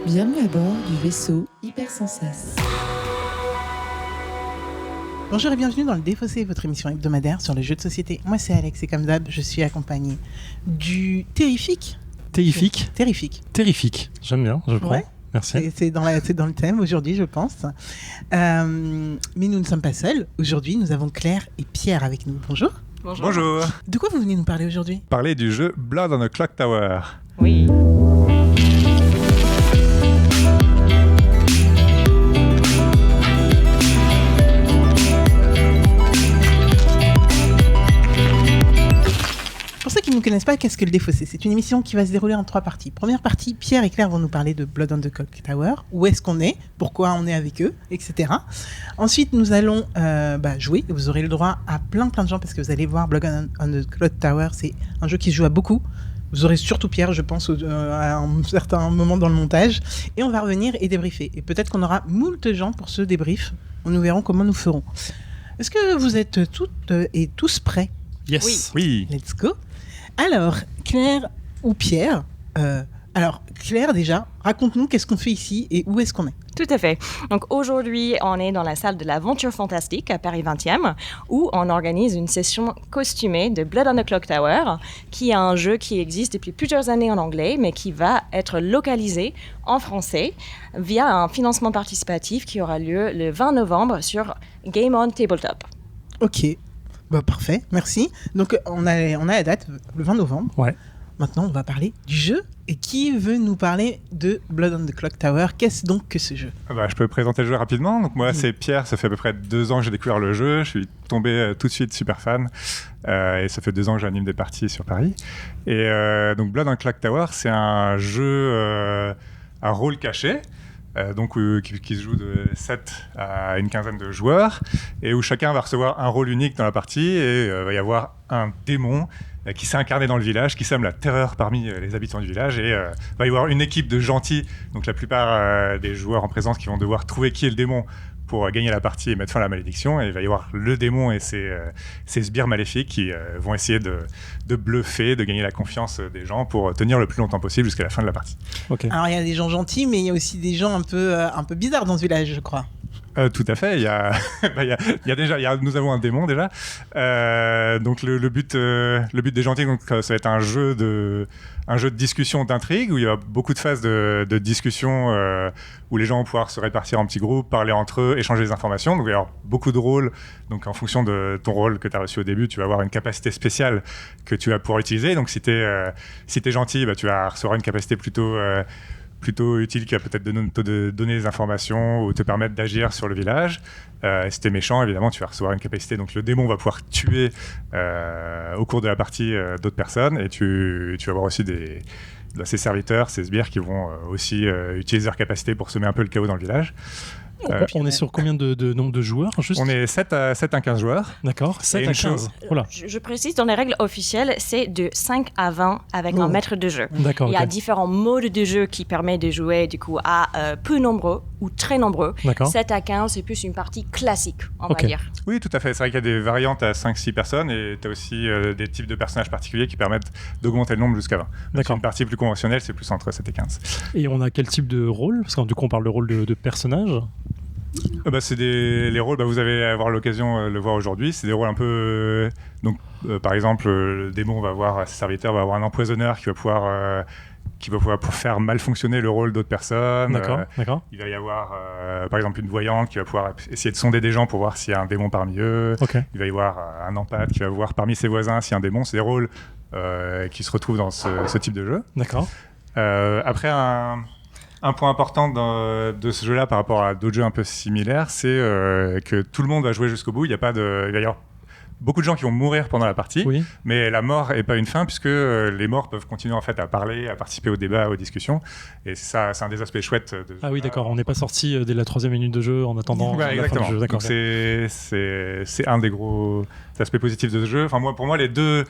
Bienvenue à bord du vaisseau Hypersensas. Bonjour et bienvenue dans le Défaussé, votre émission hebdomadaire sur les jeux de société. Moi c'est Alex et comme d'hab, je suis accompagné du terrifique. Terrifique. J'aime bien, je prends. Ouais. Merci. C'est dans le thème aujourd'hui, je pense. Mais nous ne sommes pas seuls. Aujourd'hui, nous avons Claire et Pierre avec nous. Bonjour. Bonjour. De quoi vous venez nous parler aujourd'hui ? Parler du jeu Blood on the Clock Tower. Oui. Pour ceux qui ne nous connaissent pas, qu'est-ce que le Défaussé ? C'est une émission qui va se dérouler en 3 parties. Première partie, Pierre et Claire vont nous parler de Blood on the Clock Tower. Où est-ce qu'on est ? Pourquoi on est avec eux ? Etc. Ensuite, nous allons jouer. Vous aurez le droit à plein de gens parce que vous allez voir Blood on the Clock Tower, c'est un jeu qui se joue à beaucoup. Vous aurez surtout Pierre, je pense, à un certain moment dans le montage. Et on va revenir et débriefer. Et peut-être qu'on aura moult gens pour ce débrief. Nous verrons comment nous ferons. Est-ce que vous êtes toutes et tous prêts ? Yes. Oui. Let's go. Alors, Claire ou Pierre Alors, Claire, déjà, raconte-nous qu'est-ce qu'on fait ici et où est-ce qu'on est. Tout à fait. Donc aujourd'hui, on est dans la salle de l'Aventure Fantastique à Paris 20e où on organise une session costumée de Blood on the Clock Tower qui est un jeu qui existe depuis plusieurs années en anglais mais qui va être localisé en français via un financement participatif qui aura lieu le 20 novembre sur Game On Tabletop. Ok, parfait, merci. Donc on a la date, le 20 novembre. Ouais. Maintenant, on va parler du jeu. Et qui veut nous parler de Blood on the Clock Tower ? Qu'est-ce donc que ce jeu ? Je peux présenter le jeu rapidement. Donc moi, c'est Pierre. Ça fait à peu près 2 ans que j'ai découvert le jeu. Je suis tombé tout de suite super fan. Et ça fait 2 ans que j'anime des parties sur Paris. Et donc Blood on the Clock Tower, c'est un jeu à rôle caché. Qui se joue de 7 à une quinzaine de joueurs et où chacun va recevoir un rôle unique dans la partie et va y avoir un démon qui s'est incarné dans le village, qui sème la terreur parmi les habitants du village et va y avoir une équipe de gentils, donc la plupart des joueurs en présence qui vont devoir trouver qui est le démon pour gagner la partie et mettre fin à la malédiction. Et il va y avoir le démon et ses sbires maléfiques qui vont essayer de bluffer, de gagner la confiance des gens pour tenir le plus longtemps possible jusqu'à la fin de la partie. Okay. Alors il y a des gens gentils, mais il y a aussi des gens un peu bizarres dans ce village, je crois. Tout à fait. Nous avons un démon déjà. Donc le but des gentils, donc ça va être un jeu de discussion, d'intrigue, où il y a beaucoup de phases de discussion où les gens vont pouvoir se répartir en petits groupes, parler entre eux, échanger des informations. Donc il va y avoir beaucoup de rôles. Donc en fonction de ton rôle que tu as reçu au début, tu vas avoir une capacité spéciale que tu vas pouvoir utiliser. Donc si t'es gentil, tu vas recevoir une capacité plutôt utile qui va peut-être te donner des informations ou te permettre d'agir sur le village. Si t'es méchant, évidemment, tu vas recevoir une capacité. Donc le démon va pouvoir tuer au cours de la partie d'autres personnes et tu vas avoir aussi ses serviteurs, ses sbires qui vont aussi utiliser leur capacité pour semer un peu le chaos dans le village. On est sur combien de nombre de joueurs juste ? On est 7 à 15 joueurs. D'accord, 7 à 15. Voilà. Je précise, dans les règles officielles, c'est de 5 à 20 avec un maître de jeu. D'accord, il y a différents modes de jeu qui permettent de jouer du coup, à peu nombreux ou très nombreux. D'accord. 7 à 15, c'est plus une partie classique, on va dire. Oui, tout à fait. C'est vrai qu'il y a des variantes à 5-6 personnes et tu as aussi des types de personnages particuliers qui permettent d'augmenter le nombre jusqu'à 20. D'accord. Une partie plus conventionnelle, c'est plus entre 7 et 15. Et on a quel type de rôle ? Parce que du coup, on parle de rôle de personnage. C'est les rôles, vous allez avoir l'occasion de le voir aujourd'hui. C'est des rôles un peu... par exemple, le démon va avoir, ses serviteurs va avoir un empoisonneur qui va pouvoir faire mal fonctionner le rôle d'autres personnes. D'accord. Il va y avoir, par exemple, une voyante qui va pouvoir essayer de sonder des gens pour voir s'il y a un démon parmi eux. Okay. Il va y avoir un empathe qui va voir parmi ses voisins s'il y a un démon. C'est des rôles qui se retrouvent dans ce type de jeu. D'accord. Après, un point important de ce jeu-là par rapport à d'autres jeux un peu similaires, c'est que tout le monde va jouer jusqu'au bout. Il va y avoir beaucoup de gens qui vont mourir pendant la partie, oui. Mais la mort n'est pas une fin puisque les morts peuvent continuer en fait à parler, à participer au débat, aux discussions. Et ça, c'est un des aspects chouettes de ce Ah oui, jeu-là. d'accord. On n'est pas sorti dès la 3e minute de jeu en attendant la fin du jeu. D'accord. Donc c'est un des gros aspects positifs de ce jeu. Enfin, pour moi, les deux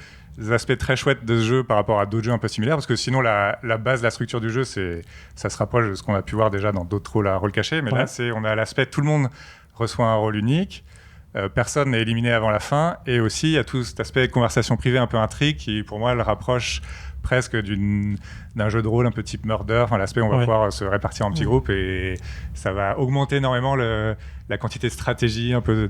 aspects très chouettes de ce jeu par rapport à d'autres jeux un peu similaires, parce que sinon la base, la structure du jeu, ça se rapproche de ce qu'on a pu voir déjà dans d'autres rôles à rôle caché. Mais là, on a l'aspect tout le monde reçoit un rôle unique. Personne n'est éliminé avant la fin, et aussi il y a tout cet aspect conversation privée un peu intrigue qui pour moi le rapproche presque d'un jeu de rôle un peu type Murder. Enfin, l'aspect où on va pouvoir se répartir en petits groupes et ça va augmenter énormément la quantité de stratégie, un peu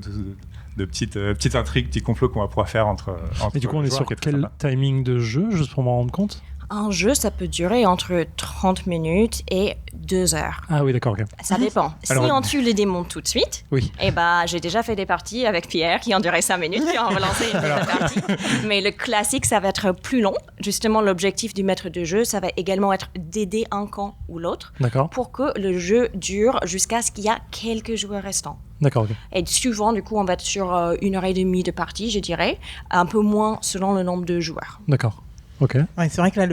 de petites intrigues, petits complots qu'on va pouvoir faire entre Et du coup, on est sur quel timing de jeu, juste pour m'en rendre compte? Un jeu, ça peut durer entre 30 minutes et 2 heures. Ah oui, d'accord, ok. Ça dépend. Alors, si on tue les démons tout de suite, Oui. j'ai déjà fait des parties avec Pierre qui ont duré 5 minutes, puis on va lancer une nouvelle partie. Mais le classique, ça va être plus long. Justement, l'objectif du maître de jeu, ça va également être d'aider un camp ou l'autre D'accord. pour que le jeu dure jusqu'à ce qu'il y a quelques joueurs restants. D'accord, ok. Et souvent, du coup, on va être sur 1h30 de partie, je dirais, un peu moins selon le nombre de joueurs. D'accord. Ok. Ouais, c'est vrai que là,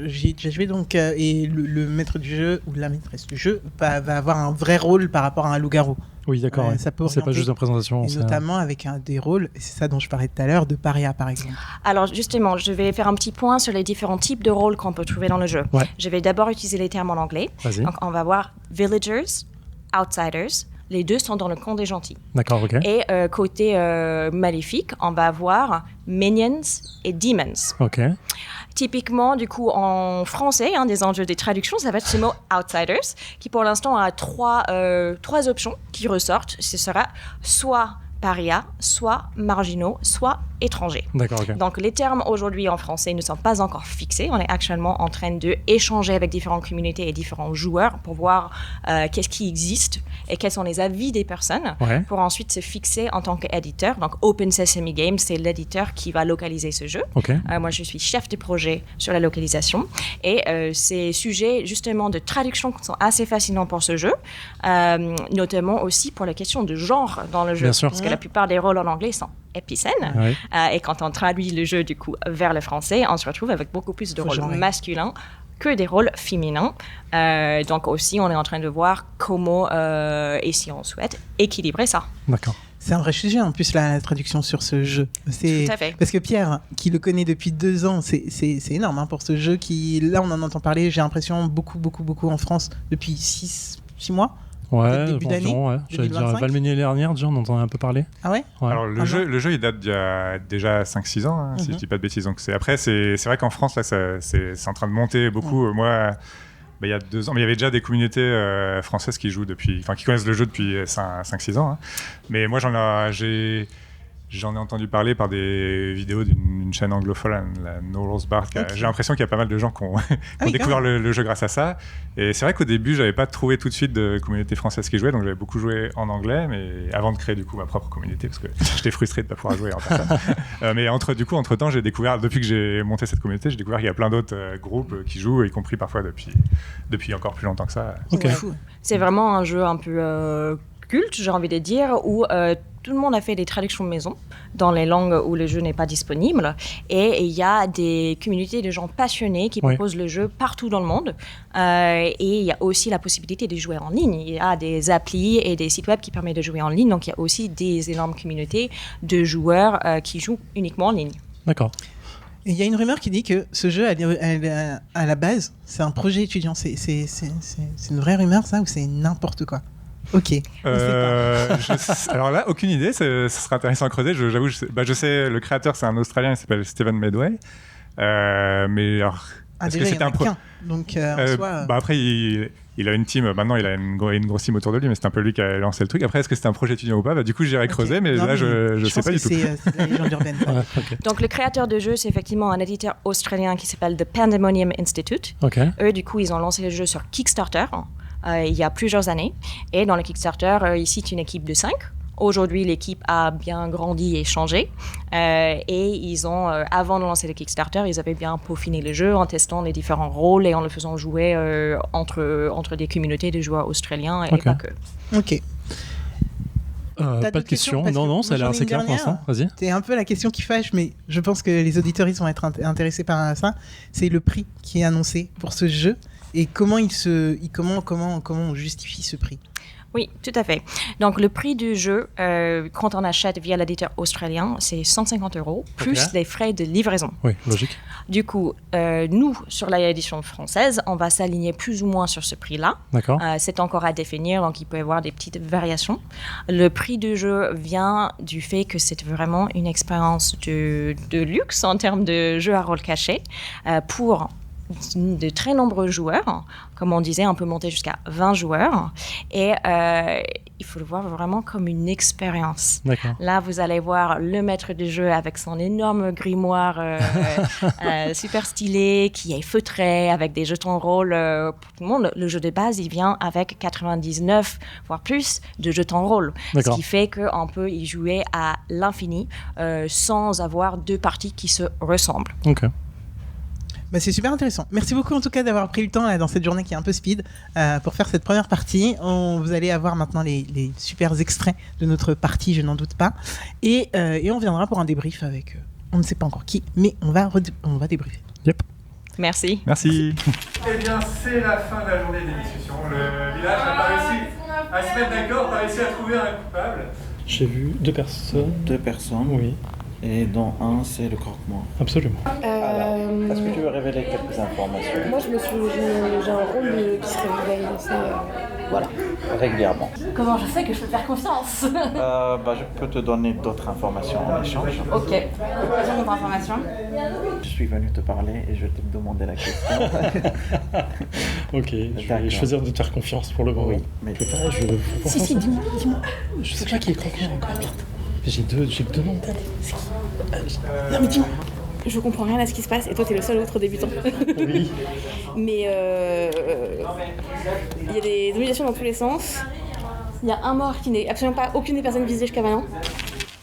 j'y ai déjà joué, donc, et le maître du jeu ou la maîtresse du jeu va avoir un vrai rôle par rapport à un loup-garou. Oui, d'accord. Ouais, ouais. ça peut C'est pas orienter. juste une présentation. Et notamment avec des rôles, et c'est ça dont je parlais tout à l'heure, de paria par exemple. Alors justement, je vais faire un petit point sur les différents types de rôles qu'on peut trouver dans le jeu. Ouais. Je vais d'abord utiliser les termes en anglais. Vas-y. Donc on va voir villagers, outsiders. Les deux sont dans le camp des gentils. D'accord, ok. Et côté maléfique, on va avoir minions et demons. Ok. Typiquement, du coup, en français, des enjeux des traductions, ça va être ce mot outsiders, qui pour l'instant a trois options qui ressortent. Ce sera soit paria, soit marginaux, soit étrangers. D'accord, ok. Donc les termes aujourd'hui en français ne sont pas encore fixés. On est actuellement en train d'échanger avec différentes communautés et différents joueurs pour voir qu'est-ce qui existe et quels sont les avis des personnes Ouais. pour ensuite se fixer en tant qu'éditeur. Donc Open Sesame Games, c'est l'éditeur qui va localiser ce jeu. Ok. Moi, je suis chef de projet sur la localisation et ces sujets justement de traduction sont assez fascinants pour ce jeu, notamment aussi pour la question de genre dans le jeu. Bien sûr. Parce que la plupart des rôles en anglais sont épicènes. Ouais. Et quand on traduit le jeu du coup vers le français, on se retrouve avec beaucoup plus de Faut rôles genrer. masculins que des rôles féminins. Donc aussi, on est en train de voir comment, et si on souhaite, équilibrer ça. D'accord. C'est un vrai sujet en plus la traduction sur ce jeu. Tout à fait. Parce que Pierre, qui le connaît depuis 2 ans, c'est énorme pour ce jeu qui, là on en entend parler, j'ai l'impression beaucoup en France depuis 6 mois. Ouais, Début d'année, environ, ouais. J'allais dire 2025. Valménier dernière, déjà, on entendait un peu parler. Ah ouais? Ouais. Alors le jeu il date d'il y a déjà 5-6 ans, si je dis pas de bêtises. Donc c'est vrai qu'en France là c'est en train de monter beaucoup. Moi il y a 2 ans, mais il y avait déjà des communautés françaises qui jouent qui connaissent le jeu depuis 5-6 ans. Mais moi j'en ai entendu parler par des vidéos d'une chaîne anglophone, la No Rules Bar. J'ai l'impression qu'il y a pas mal de gens qui ont découvert le jeu grâce à ça. Et c'est vrai qu'au début, j'avais pas trouvé tout de suite de communauté française qui jouait, donc j'avais beaucoup joué en anglais, mais avant de créer du coup ma propre communauté, parce que j'étais frustré de pas pouvoir jouer en personne. Mais entre-temps, j'ai découvert, depuis que j'ai monté cette communauté, j'ai découvert qu'il y a plein d'autres groupes qui jouent, y compris parfois depuis encore plus longtemps que ça. Ok. Ouais, fou. C'est vraiment un jeu un peu culte, j'ai envie de dire, où tout le monde a fait des traductions maison dans les langues où le jeu n'est pas disponible. Et il y a des communautés de gens passionnés qui Ouais. proposent le jeu partout dans le monde. Et il y a aussi la possibilité de jouer en ligne. Il y a des applis et des sites web qui permettent de jouer en ligne. Donc il y a aussi des énormes communautés de joueurs qui jouent uniquement en ligne. D'accord. Et il y a une rumeur qui dit que ce jeu, à la base, c'est un projet étudiant. C'est une vraie rumeur, ça, ou c'est n'importe quoi? Ok. Alors là, aucune idée. Ce serait intéressant à creuser. J'avoue, je sais, le créateur, c'est un Australien, il s'appelle Stephen Medway. Mais alors, est-ce que Déjà, il y c'était en un a qu'un. Donc, en soi, après, il a une team. Maintenant, il a une grosse team autour de lui, mais c'est un peu lui qui a lancé le truc. Après, est-ce que c'était un projet étudiant ou pas? Du coup, j'irai creuser, mais non, là, je sais pense pas que du tout. c'est la légende urbaine. Ouais, ok. Donc le créateur de jeu, c'est effectivement un éditeur australien qui s'appelle The Pandemonium Institute. Ok. Eux, du coup, ils ont lancé le jeu sur Kickstarter il y a plusieurs années. Et dans le Kickstarter, ils citent une équipe de 5. Aujourd'hui, l'équipe a bien grandi et changé. Et ils ont, avant de lancer le Kickstarter, ils avaient bien peaufiné le jeu en testant les différents rôles et en le faisant jouer entre des communautés de joueurs australiens et Ok. pas que. Ok. Pas de d'autres questions? questions. Parce Non, que non, moi, ça a l'air j'en ai assez une clair pour dernière. l'instant. Vas-y. C'est un peu la question qui fâche, mais je pense que les auditeurs vont être intéressés par ça. C'est le prix qui est annoncé pour ce jeu et comment on justifie ce prix. Oui, tout à fait. Donc, le prix du jeu, quand on achète via l'éditeur australien, c'est 150 €, plus les frais de livraison. Oui, logique. Du coup, nous, sur l'édition française, on va s'aligner plus ou moins sur ce prix-là. D'accord. C'est encore à définir, donc il peut y avoir des petites variations. Le prix du jeu vient du fait que c'est vraiment une expérience de luxe en termes de jeu à rôle caché pour de très nombreux joueurs. Comme on disait, on peut monter jusqu'à 20 joueurs. Et il faut le voir vraiment comme une expérience. D'accord. Là, vous allez voir le maître du jeu avec son énorme grimoire super stylé, qui est feutré, avec des jetons rôle pour tout le monde. Le jeu de base, il vient avec 99, voire plus, de jetons rôle. Ce qui fait qu'on peut y jouer à l'infini sans avoir deux parties qui se ressemblent. Ok. Bah, c'est super intéressant. Merci beaucoup en tout cas d'avoir pris le temps là, dans cette journée qui est un peu speed pour faire cette première partie. Vous allez avoir maintenant les super extraits de notre partie, je n'en doute pas. Et on viendra pour un débrief avec, on ne sait pas encore qui, mais on va débriefer. Yep. Merci. Merci. Eh bien, c'est la fin de la journée des discussions. Le village n'a pas réussi à se mettre d'accord, pas réussi à trouver un coupable. J'ai vu 2 personnes. 2 personnes. Oui. Et dont un, c'est le croque-mort. Absolument. Est-ce que tu veux révéler quelques informations? Moi, j'ai un rôle qui se réveille, voilà. Régulièrement. Comment je sais que je peux faire confiance? Je peux te donner d'autres informations en échange. Ok. Quelles sont d'autres informations? Je suis venu te parler et je t'ai demandé la question. Ok, je vais choisir de te faire confiance pour le moment. Oui, mais Si, dis-moi. Je sais pas qui est croque-mort encore. J'ai deux noms en tête. Non, mais dis-moi. Je comprends rien à ce qui se passe et toi, t'es le seul autre débutant. Oui. Mais il y a des humiliations dans tous les sens. Il y a un mort qui n'est absolument pas aucune des personnes visées jusqu'à maintenant.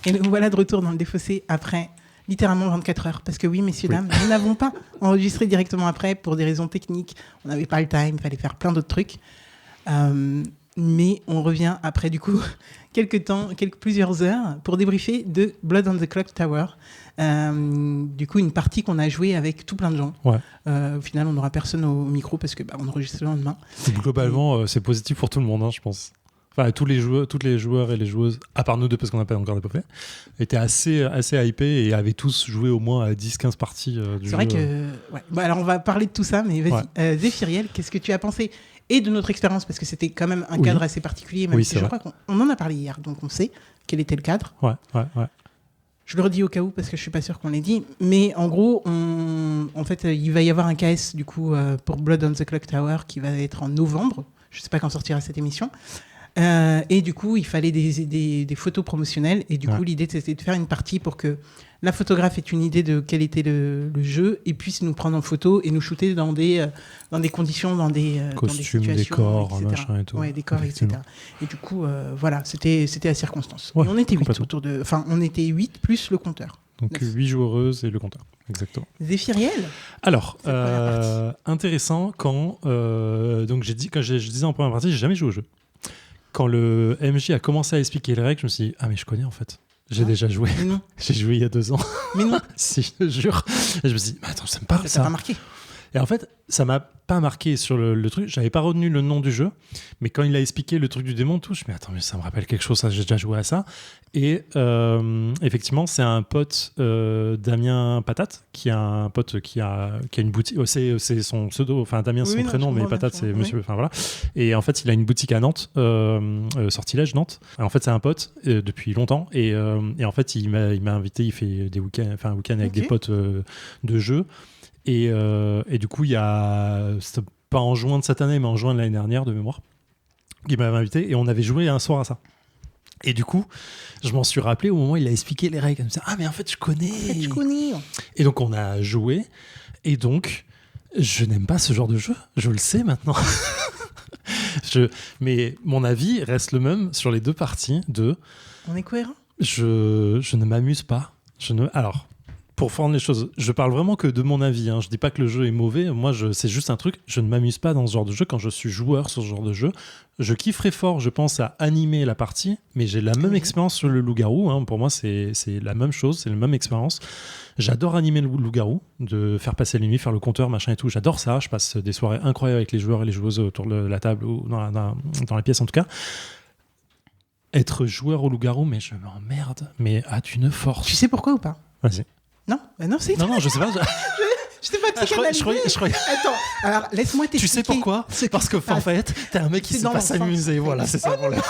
Et nous voilà de retour dans le défaussé après littéralement 24 heures. Parce que oui, messieurs, dames, nous n'avons pas enregistré directement après pour des raisons techniques. On n'avait pas le time, il fallait faire plein d'autres trucs. Mais on revient après, du coup, plusieurs heures pour débriefer de Blood on the Clock Tower. Du coup, une partie qu'on a jouée avec tout plein de gens. Ouais. Au final, on n'aura personne au micro parce que on enregistre le lendemain. Globalement, c'est positif pour tout le monde, je pense. Enfin, tous les joueurs et les joueuses, à part nous deux parce qu'on n'a pas encore débriefé, étaient assez hypés et avaient tous joué au moins à 10-15 parties du jeu. C'est vrai que... Ouais. Bon, alors, on va parler de tout ça, mais vas-y. Ouais. Zéphiriel, qu'est-ce que tu as pensé et de notre expérience, parce que c'était quand même un cadre assez particulier, même si je crois qu'on en a parlé hier, donc on sait quel était le cadre. Ouais. Je le redis au cas où, parce que je suis pas sûr qu'on l'ait dit, mais en gros, en fait, il va y avoir un KS, du coup, pour Blood on the Clock Tower, qui va être en novembre. Je sais pas quand sortira cette émission. Et du coup, il fallait des photos promotionnelles, et du coup, l'idée, c'était de faire une partie pour que la photographe ait une idée de quel était le jeu et puisse nous prendre en photo et nous shooter dans des conditions, dans des costumes, dans des décors, etc. machin et tout. Ouais, décors, etc. Et du coup, voilà, c'était à circonstance. Ouais, et on était 8 on était 8 plus le compteur. Donc 9. 8 joueuses et le compteur, exactement. Zéphiriel. Alors, intéressant quand je disais en première partie, j'ai jamais joué au jeu. Quand le MJ a commencé à expliquer les règles, je me suis dit mais je connais en fait. J'ai déjà joué. Mais non. J'ai joué il y a 2 ans. Mais non. Si, je te jure. Et je me suis dit, mais attends, ça me parle ça. Ça m'a marqué. Et en fait, ça m'a pas marqué sur le truc. J'avais pas retenu le nom du jeu. Mais quand il a expliqué le truc du démon, tout, je me suis dit, attends, mais ça me rappelle quelque chose, ça, j'ai déjà joué à ça. Et effectivement, c'est un pote, Damien Patate, qui a un pote qui a une boutique. C'est son pseudo, enfin Damien, c'est son prénom, mais Patate, c'est monsieur. Enfin voilà. Et en fait, il a une boutique à Nantes, Sortilège Nantes. Alors, en fait, c'est un pote depuis longtemps. Et en fait, il m'a invité, il fait des week-ends, enfin un week-end avec des potes de jeux. Et du coup, c'était pas en juin de cette année, mais en juin de l'année dernière, de mémoire, il m'avait invité et on avait joué un soir à ça. Et du coup, je m'en suis rappelé au moment où il a expliqué les règles. Je me disais, mais en fait, je connais. Et donc, on a joué. Et donc, je n'aime pas ce genre de jeu. Je le sais maintenant. Mais mon avis reste le même sur les 2 parties. On est cohérent. Je ne m'amuse pas. Alors, pour former les choses, je parle vraiment que de mon avis. Je dis pas que le jeu est mauvais. Moi, c'est juste un truc. Je ne m'amuse pas dans ce genre de jeu. Quand je suis joueur sur ce genre de jeu, je kifferais fort, je pense, à animer la partie. Mais j'ai la même expérience sur le loup-garou. Pour moi, c'est la même chose. C'est la même expérience. J'adore animer le loup-garou, de faire passer les nuits, faire le compteur, machin et tout. J'adore ça. Je passe des soirées incroyables avec les joueurs et les joueuses autour de la table ou dans la pièce en tout cas. être joueur au loup-garou, mais je m'emmerde, mais à une force. Tu sais pourquoi ou pas? Vas-y. Non, non, c'est. Non, je sais pas. Je t'ai pas Je croyais. Attends, alors laisse-moi t'expliquer. Tu sais pourquoi? Parce que en fait, t'es un mec qui C'est sait dans pas l'enfant. s'amuser. Voilà, c'est ça le problème.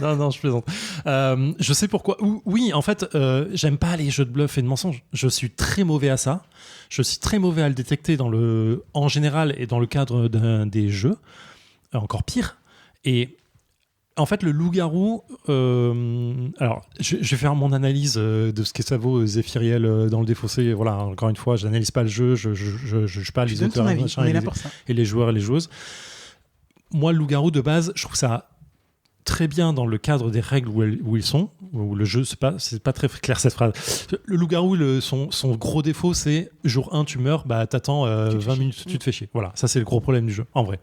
Non, je plaisante. Je sais pourquoi. Oui, en fait, j'aime pas les jeux de bluff et de mensonges. Je suis très mauvais à ça. Je suis très mauvais à le détecter en général et dans le cadre des jeux. Encore pire. Et en fait, le loup-garou. Alors, je vais faire mon analyse de ce que ça vaut Zéphiriel dans le défaussé. Voilà, encore une fois, je n'analyse pas le jeu. Je juge pas Tu les donnes ton auteurs avis, machin, on est et là les- pour ça. et les joueurs et les joueuses. Moi, le loup-garou de base, je trouve ça très bien dans le cadre des règles où ils sont, où le jeu, c'est pas très clair cette phrase. Le loup-garou, son gros défaut, c'est jour 1, tu meurs, bah t'attends 20 minutes, tu te fais chier. Voilà, ça c'est le gros problème du jeu, en vrai.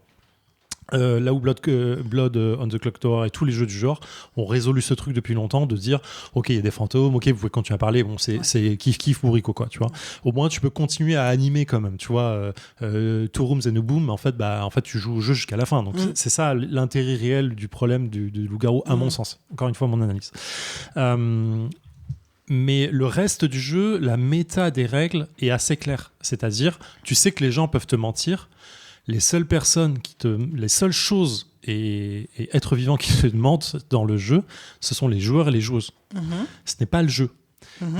Là où Blood on the Clock Tower et tous les jeux du genre ont résolu ce truc depuis longtemps, de dire ok, il y a des fantômes, ok, vous pouvez continuer à parler, bon, c'est kiff bourrico, quoi, tu vois. Au moins tu peux continuer à animer quand même, tu vois. Two Rooms and a Boom, en fait tu joues au jeu jusqu'à la fin, donc c'est ça l'intérêt réel du problème du loup-garou, à mon sens. Encore une fois, mon analyse. Mais le reste du jeu, la méta des règles est assez claire, c'est-à-dire tu sais que les gens peuvent te mentir. Les seules choses et êtres vivants qui te mentent dans le jeu, ce sont les joueurs et les joueuses. Ce n'est pas le jeu.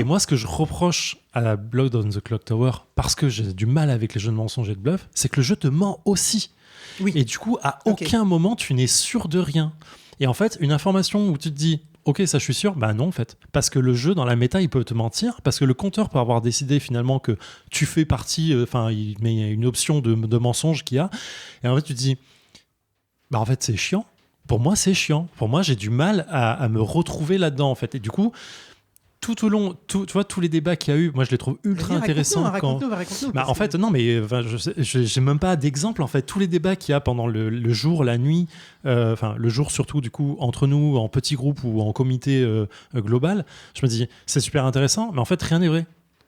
Et moi, ce que je reproche à Blood on the Clock Tower, parce que j'ai du mal avec les jeux de mensonges et de bluff, c'est que le jeu te ment aussi. Oui. Et du coup, à aucun moment, tu n'es sûr de rien. Et en fait, une information où tu te dis ok, ça je suis sûr, bah non en fait. Parce que le jeu, dans la méta, il peut te mentir, parce que le compteur peut avoir décidé finalement que tu fais partie, il met une option de mensonge qu'il y a, et en fait tu te dis, bah en fait c'est chiant. Pour moi c'est chiant. Pour moi j'ai du mal à me retrouver là-dedans en fait. Et du coup, tout au long, tu vois, tous les débats qu'il y a eu, moi je les trouve ultra intéressants. Raconte-nous. Bah, en fait, non, mais j'ai même pas d'exemple. En fait, tous les débats qu'il y a pendant le jour, la nuit, le jour surtout, du coup, entre nous, en petits groupes ou en comité global, je me dis, c'est super intéressant, mais en fait, rien n'est vrai.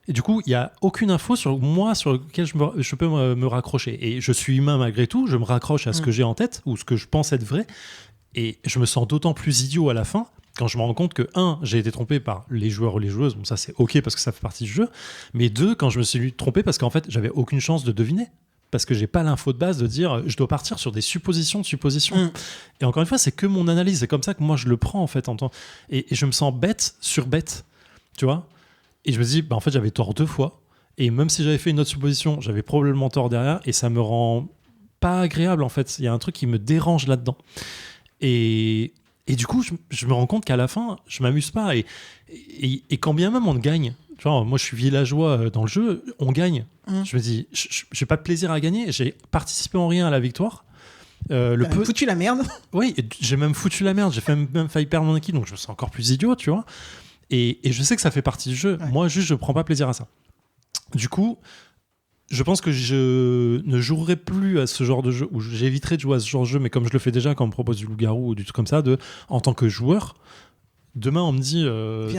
Et du coup, il n'y a aucune info sur lequel je peux me raccrocher. Et je suis humain malgré tout, je me raccroche à ce que j'ai en tête ou ce que je pense être vrai. Et je me sens d'autant plus idiot à la fin quand je me rends compte que, 1, j'ai été trompé par les joueurs ou les joueuses, bon ça c'est ok parce que ça fait partie du jeu, mais 2, quand je me suis trompé parce qu'en fait j'avais aucune chance de deviner, parce que j'ai pas l'info de base de dire je dois partir sur des suppositions. Et encore une fois, c'est que mon analyse, c'est comme ça que moi je le prends en fait, et je me sens bête sur bête, tu vois, et je me dis, bah en fait j'avais tort 2 fois, et même si j'avais fait une autre supposition, j'avais probablement tort derrière, et ça me rend pas agréable en fait, il y a un truc qui me dérange là-dedans. Et du coup, je me rends compte qu'à la fin, je m'amuse pas. Et quand bien même on gagne, tu vois, moi je suis villageois dans le jeu, on gagne. Je me dis, j'ai pas de plaisir à gagner, j'ai participé en rien à la victoire. Foutu la merde. Oui, j'ai même foutu la merde, j'ai même failli perdre mon équipe, donc je me sens encore plus idiot, tu vois. Et je sais que ça fait partie du jeu. Ouais. Moi, juste, je prends pas plaisir à ça. Du coup, je pense que je ne jouerai plus à ce genre de jeu, ou j'éviterai de jouer à ce genre de jeu, mais comme je le fais déjà quand on me propose du loup-garou ou du truc comme ça, en tant que joueur, demain on me dit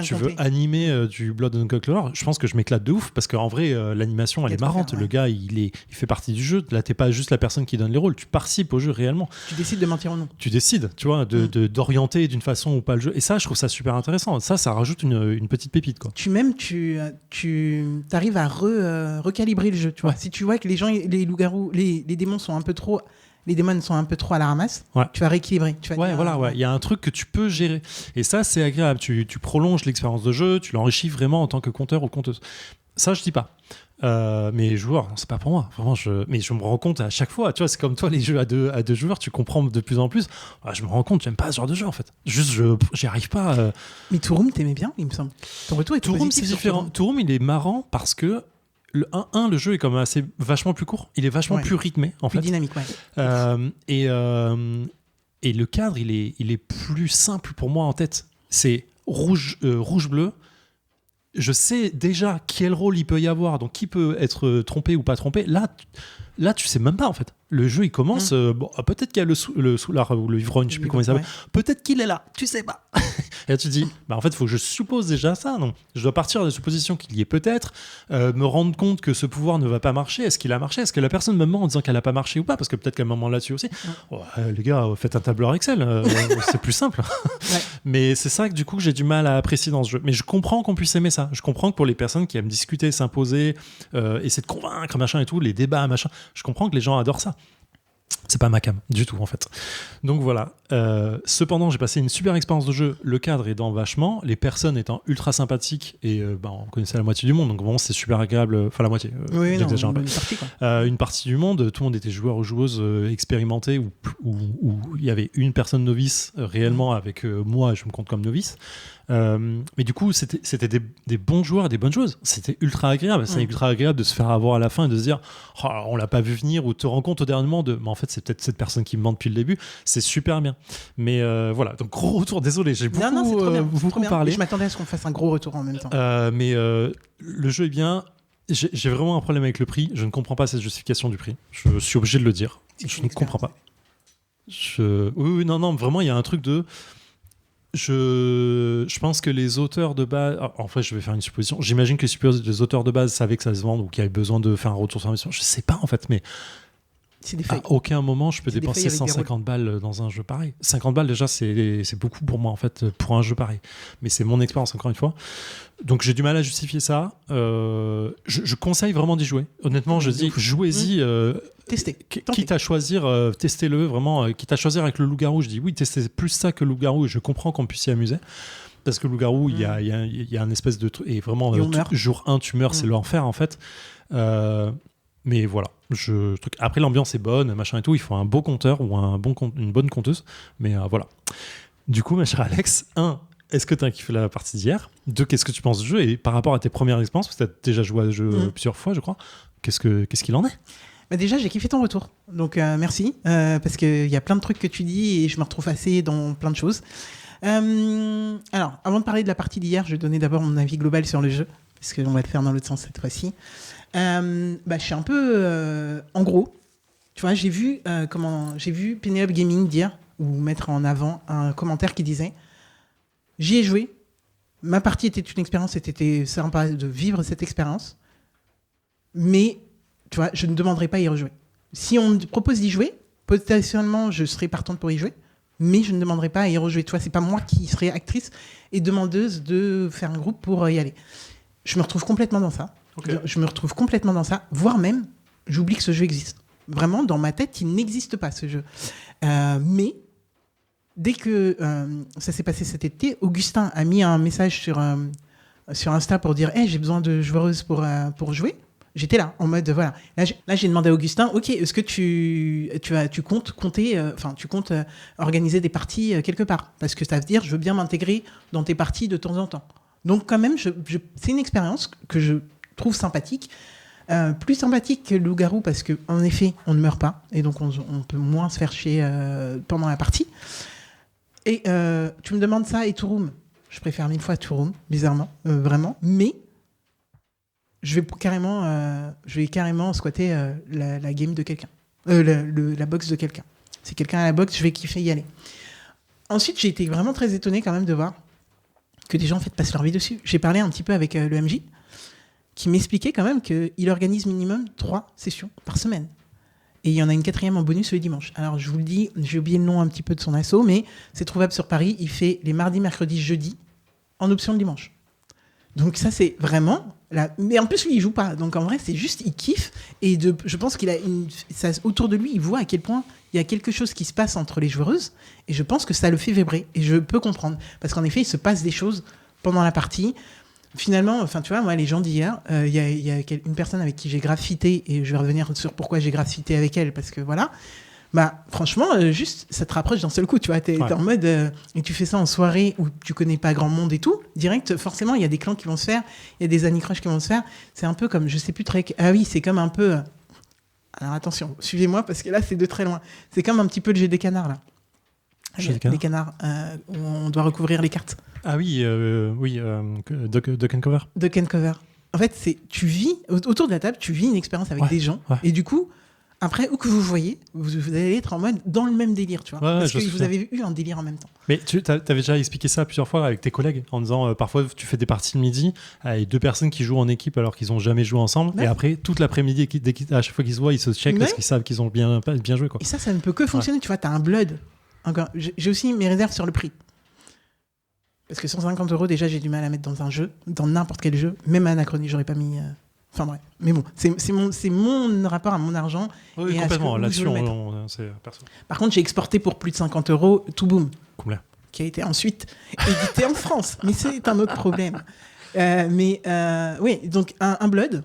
tu veux animer du Blood on the Clock Tower, je pense que je m'éclate de ouf, parce qu'en vrai l'animation elle est marrante, le gars il fait partie du jeu, là t'es pas juste la personne qui donne les rôles, tu participes au jeu réellement. Tu décides de mentir ou non. Tu décides, tu vois, d'orienter d'une façon ou pas le jeu, et ça je trouve ça super intéressant, ça rajoute une petite pépite quoi. Tu arrives à recalibrer le jeu, tu vois. Si tu vois que les loups-garous, les démons sont un peu trop... Les démons sont un peu trop à la ramasse, tu vas rééquilibrer. Tu vas dire, il y a un truc que tu peux gérer. Et ça, c'est agréable. Tu prolonges l'expérience de jeu, tu l'enrichis vraiment en tant que conteur ou conteuse. Ça, je dis pas. Mais joueur, c'est pas pour moi. Vraiment, mais je me rends compte à chaque fois. Tu vois, c'est comme toi, les jeux à deux joueurs, tu comprends de plus en plus. Je me rends compte, j'aime pas ce genre de jeu en fait. Juste, j'y arrive pas. Mais Two Room, t'aimais bien, il me semble. Ton retour est Two Room, c'est différent. Two Room, il est marrant parce que le jeu est quand même vachement plus court. Il est vachement plus rythmé, en fait. Plus dynamique, et le cadre, il est plus simple pour moi en tête. C'est rouge-bleu. Je sais déjà quel rôle il peut y avoir, donc qui peut être trompé ou pas trompé. Là, tu sais même pas, en fait. Le jeu, il commence. Bon, peut-être qu'il y a le soulard ou le ivrogne, je sais plus comment il s'appelle. Peut-être qu'il est là, tu sais pas. Et là, tu te dis, en fait, il faut que je suppose déjà ça. Non, je dois partir de la supposition qu'il y est peut-être, me rendre compte que ce pouvoir ne va pas marcher. Est-ce qu'il a marché? Est-ce que la personne me ment en disant qu'elle a pas marché ou pas? Parce que peut-être qu'à un moment là-dessus aussi. Les gars, faites un tableur Excel. C'est plus simple. Mais c'est ça que du coup, j'ai du mal à apprécier dans ce jeu. Mais je comprends qu'on puisse aimer ça. Je comprends que pour les personnes qui aiment discuter, s'imposer, essayer de convaincre, machin et tout, les débats, machin, je comprends que les gens adorent ça. C'est pas ma cam du tout en fait. Donc voilà. Cependant, j'ai passé une super expérience de jeu. Le cadre aidant vachement, les personnes étant ultra sympathiques et on connaissait la moitié du monde, donc vraiment c'est super agréable. Enfin la moitié. J'exagère un peu. Une partie du monde, tout le monde était joueur ou joueuse expérimenté où il y avait une personne novice réellement avec moi, je me compte comme novice. Mais du coup, c'était des bons joueurs et des bonnes joueuses. C'était ultra agréable. C'est ultra agréable de se faire avoir à la fin et de se dire on l'a pas vu venir, ou te rends compte au dernier moment mais en fait c'est peut-être cette personne qui me ment depuis le début. C'est super bien. Mais voilà, donc gros retour. Désolé, j'ai beaucoup parlé. Je m'attendais à ce qu'on fasse un gros retour en même temps. Mais le jeu est bien. J'ai vraiment un problème avec le prix. Je ne comprends pas cette justification du prix. Je suis obligé de le dire. Je ne comprends pas. Oui, non, vraiment, il y a un truc de... Je pense que les auteurs de base... En fait, je vais faire une supposition. J'imagine que les auteurs de base savaient que ça se vende ou qu'il y avait besoin de faire un retour sur investissement. Je sais pas, en fait, mais... À aucun moment, je peux dépenser 150 balles dans un jeu pareil. 50 balles, déjà, c'est beaucoup pour moi, en fait, pour un jeu pareil. Mais c'est mon expérience, encore une fois. Donc, j'ai du mal à justifier ça. Je conseille vraiment d'y jouer. Honnêtement, je dis, jouez-y. Testez. Quitte à choisir, testez-le, vraiment. Quitte à choisir avec le loup-garou, je dis oui, testez plus ça que le loup-garou. Et je comprends qu'on puisse s'y amuser. Parce que le loup-garou, il y a un espèce de truc. Et vraiment, jour 1, tu meurs, c'est l'enfer, en fait. Mais voilà. Après, l'ambiance est bonne, machin et tout. Il faut un beau compteur ou une bonne compteuse. Mais voilà. Du coup, ma chère Alex, 1, est-ce que tu as kiffé la partie d'hier? 2, qu'est-ce que tu penses du jeu? Et par rapport à tes premières expériences, parce que tu as déjà joué à ce jeu plusieurs fois, je crois, qu'est-ce qu'il en est? Déjà, j'ai kiffé ton retour. Donc, merci. Parce qu'il y a plein de trucs que tu dis et je me retrouve assez dans plein de choses. Alors, avant de parler de la partie d'hier, je vais donner d'abord mon avis global sur le jeu. Parce qu'on va le faire dans l'autre sens cette fois-ci. Je suis un peu... en gros, tu vois, j'ai vu Penelope Gaming dire, ou mettre en avant un commentaire qui disait « J'y ai joué. Ma partie était une expérience, c'était sympa de vivre cette expérience. Mais, tu vois, je ne demanderai pas à y rejouer. Si on me propose d'y jouer, potentiellement, je serai partante pour y jouer. Mais je ne demanderai pas à y rejouer. Tu vois, c'est pas moi qui serai actrice et demandeuse de faire un groupe pour y aller. Je me retrouve complètement dans ça. Okay. Je me retrouve complètement dans ça, voire même, j'oublie que ce jeu existe. Vraiment, dans ma tête, il n'existe pas, ce jeu. Mais, dès que ça s'est passé cet été, Augustin a mis un message sur Insta pour dire « Hey, j'ai besoin de joueuses pour jouer ». J'étais là, en mode, voilà. Là, j'ai demandé à Augustin, ok, est-ce que tu comptes organiser des parties quelque part? Parce que ça veut dire, je veux bien m'intégrer dans tes parties de temps en temps. Donc, quand même, c'est une expérience que je trouve sympathique. Plus sympathique que Loup-Garou, parce qu'en effet, on ne meurt pas. Et donc, on peut moins se faire chier pendant la partie. Et tu me demandes ça et Two Room. Je préfère 1000 fois Two Room, bizarrement, vraiment. Mais je vais carrément squatter la game de quelqu'un. La box de quelqu'un. Si quelqu'un a la box, je vais kiffer y aller. Ensuite, j'ai été vraiment très étonné quand même de voir que des gens en fait, passent leur vie dessus. J'ai parlé un petit peu avec le MJ, qui m'expliquait quand même qu'il organise minimum 3 sessions par semaine. Et il y en a une 4e en bonus le dimanche. Alors, je vous le dis, j'ai oublié le nom un petit peu de son asso, mais c'est trouvable sur Paris. Il fait les mardis, mercredis, jeudis, en option le dimanche. Donc ça, c'est vraiment... Mais en plus, lui, il joue pas. Donc en vrai, c'est juste, il kiffe. Et je pense qu'il a autour de lui, il voit à quel point il y a quelque chose qui se passe entre les joueuses. Et je pense que ça le fait vibrer. Et je peux comprendre. Parce qu'en effet, il se passe des choses pendant la partie. Finalement, enfin, tu vois, moi, les gens d'hier, il y a une personne avec qui j'ai graffité. Et je vais revenir sur pourquoi j'ai graffité avec elle. Parce que voilà... Bah, franchement, juste, ça te rapproche d'un seul coup, tu vois. T'es en mode, et tu fais ça en soirée où tu connais pas grand monde et tout. Direct, forcément, il y a des clans qui vont se faire, il y a des anicroches qui vont se faire. C'est un peu comme, je sais plus très... Ah oui, c'est comme un peu... Alors attention, suivez-moi parce que là, c'est de très loin. C'est comme un petit peu le jeu des canards, là. Les canards, où on doit recouvrir les cartes. Ah oui, Duck and Cover. Duck and Cover. En fait, tu vis, autour de la table, tu vis une expérience avec des gens. Ouais. Et du coup... Après, où que vous voyez, vous allez être en mode dans le même délire, tu vois. Ouais, parce je que sais vous bien. avez eu un délire en même temps. Mais tu avais déjà expliqué ça plusieurs fois avec tes collègues en disant parfois tu fais des parties le midi avec 2 personnes qui jouent en équipe alors qu'ils n'ont jamais joué ensemble. Ouais. Et après, toute l'après-midi, à chaque fois qu'ils se voient, ils se checkent parce Ouais. qu'ils savent qu'ils ont bien joué. Quoi. Et ça ne peut que fonctionner. Tu vois, t'as un Blood. Encore, j'ai aussi mes réserves sur le prix. Parce que 150 €, déjà, j'ai du mal à mettre dans un jeu, dans n'importe quel jeu. Même Anachronie, j'aurais pas mis. Enfin bref. Mais bon, c'est mon rapport à mon argent. Oui, Et à complètement. ce que- où Là-dessus, je veux le mettre. c'est perso. Par contre, j'ai exporté pour plus de 50 €, tout boom, Combien qui a été ensuite édité en France. Mais c'est un autre problème. Oui, donc un Blood,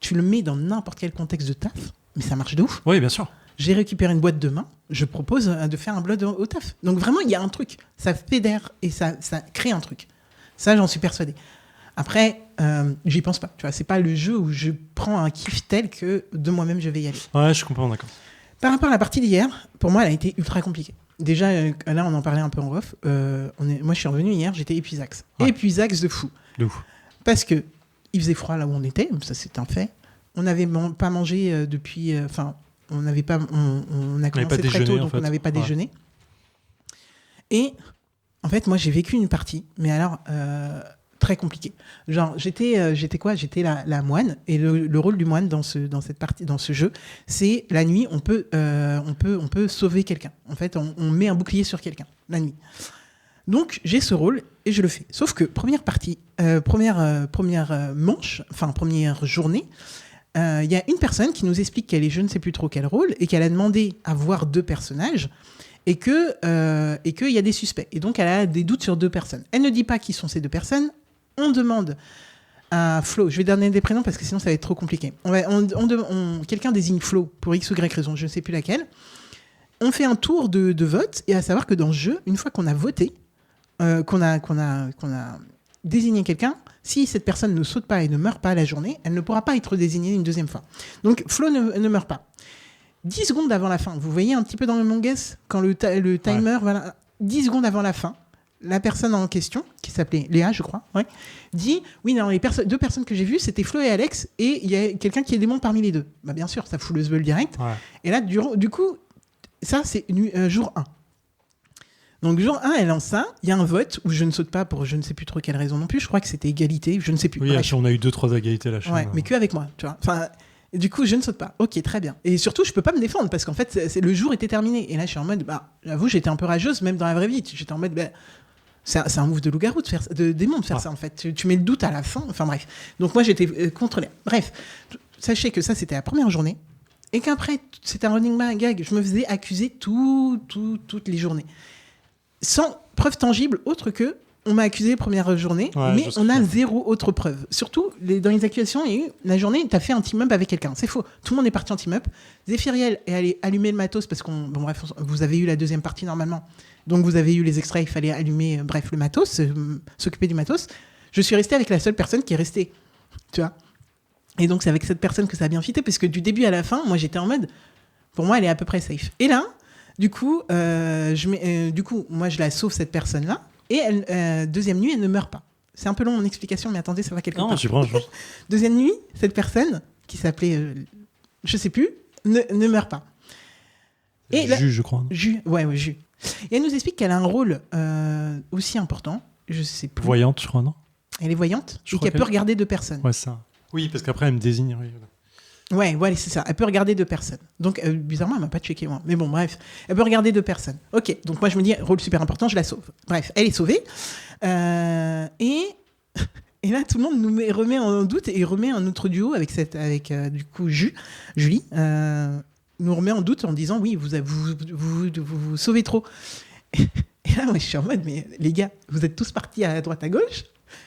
tu le mets dans n'importe quel contexte de taf, mais ça marche de ouf. Oui, bien sûr. J'ai récupéré une boîte demain, je propose de faire un Blood au taf. Donc vraiment, il y a un truc. Ça fédère et ça crée un truc. Ça, j'en suis persuadé. Après, j'y pense pas. Tu vois, c'est pas le jeu où je prends un kiff tel que de moi-même, je vais y aller. Ouais, je comprends, d'accord. Par rapport à la partie d'hier, pour moi, elle a été ultra compliquée. Déjà, là, on en parlait un peu en off. Moi, je suis revenu hier, j'étais épuisax. Ouais. Épuisax de fou. De ouf. Parce que il faisait froid là où on était, ça c'est un fait. On n'avait pas mangé depuis... Enfin, on a pas commencé très déjeuné, tôt, en donc fait. on n'avait pas Ouais. déjeuné. Et en fait, moi, j'ai vécu une partie, mais alors très compliquée. Genre, j'étais quoi ? J'étais la moine, et le rôle du moine dans ce jeu, c'est la nuit, on peut sauver quelqu'un. En fait, on met un bouclier sur quelqu'un la nuit. Donc, j'ai ce rôle et je le fais. Sauf que première manche, enfin première journée, il y a une personne qui nous explique qu'elle est je ne sais plus trop quel rôle et qu'elle a demandé à voir 2 personnages et qu'il y a des suspects. Et donc, elle a des doutes sur 2 personnes. Elle ne dit pas qui sont ces 2 personnes. On demande à Flo, je vais donner des prénoms parce que sinon ça va être trop compliqué. Quelqu'un désigne Flo pour X ou Y raison, je ne sais plus laquelle. On fait un tour de vote et à savoir que dans le jeu, une fois qu'on a voté, qu'on a désigné quelqu'un, si cette personne ne saute pas et ne meurt pas à la journée, elle ne pourra pas être désignée une deuxième fois. Donc Flo ne meurt pas. 10 secondes avant la fin, vous voyez un petit peu dans le Among Us, quand le timer, voilà, 10 secondes avant la fin, la personne en question, qui s'appelait Léa, je crois, ouais, dit « Oui, non, les 2 personnes que j'ai vues, c'était Flo et Alex, et il y a quelqu'un qui est démon parmi les 2. » Bah bien sûr, ça fout le zbeul direct. Ouais. Et là, du coup, ça, c'est jour 1. Donc, jour 1, elle lance ça. Il y a un vote où je ne saute pas pour je ne sais plus trop quelle raison non plus. Je crois que c'était égalité, je ne sais plus. Oui, Bref. on a eu 2-3 égalités la chaîne. Ouais, mais que avec moi, tu vois. Enfin, du coup, je ne saute pas. Ok, très bien. Et surtout, je peux pas me défendre parce qu'en fait, le jour était terminé. Et là, je suis en mode, j'avoue, j'étais un peu rageuse, même dans la vraie vie. J'étais en mode, c'est un move de loup-garou de démon de faire ça, en fait. Tu mets le doute à la fin. Enfin, bref. Donc, moi, j'étais contre l'air. Bref, sachez que ça, c'était la première journée. Et qu'après, c'était un running gag. Je me faisais accuser toutes les journées. Sans preuve tangible autre que on m'a accusé première journée, Ouais, mais je sais on a pas. 0 autre preuve. Surtout, dans les accusations, il y a eu la journée, tu as fait un team-up avec quelqu'un. C'est faux. Tout le monde est parti en team-up. Zéphiriel est allé allumer le matos parce vous avez eu la deuxième partie normalement. Donc vous avez eu les extraits, il fallait allumer, le matos, s'occuper du matos. Je suis resté avec la seule personne qui est restée. Tu vois ? Et donc c'est avec cette personne que ça a bien fité parce que du début à la fin, moi j'étais en mode, pour moi elle est à peu près safe. Et là, du coup, moi je la sauve cette personne-là. Et deuxième nuit, elle ne meurt pas. C'est un peu long mon explication, mais attendez, ça va quelque Non, part. je prends. Deuxième nuit, cette personne, qui s'appelait, je sais plus, ne meurt pas. Et là, Je crois. Ju. Et elle nous explique qu'elle a un rôle aussi important, je sais plus. Voyante, je crois, non ? Elle est voyante Je et crois qu'elle peut regarder 2 personnes. Ouais, ça. Oui, parce qu'après, elle me désigne. Oui. Ouais, voilà, c'est ça. Elle peut regarder 2 personnes. Donc, bizarrement, elle m'a pas checké, moi. Mais bon, bref. Elle peut regarder 2 personnes. Ok, donc moi, je me dis, rôle super important, je la sauve. Bref, elle est sauvée. Et là, tout le monde remet en doute et remet un autre duo avec du coup, Julie. Nous remet en doute en disant, oui, vous sauvez trop. Et là, moi, je suis en mode, mais les gars, vous êtes tous partis à droite, à gauche.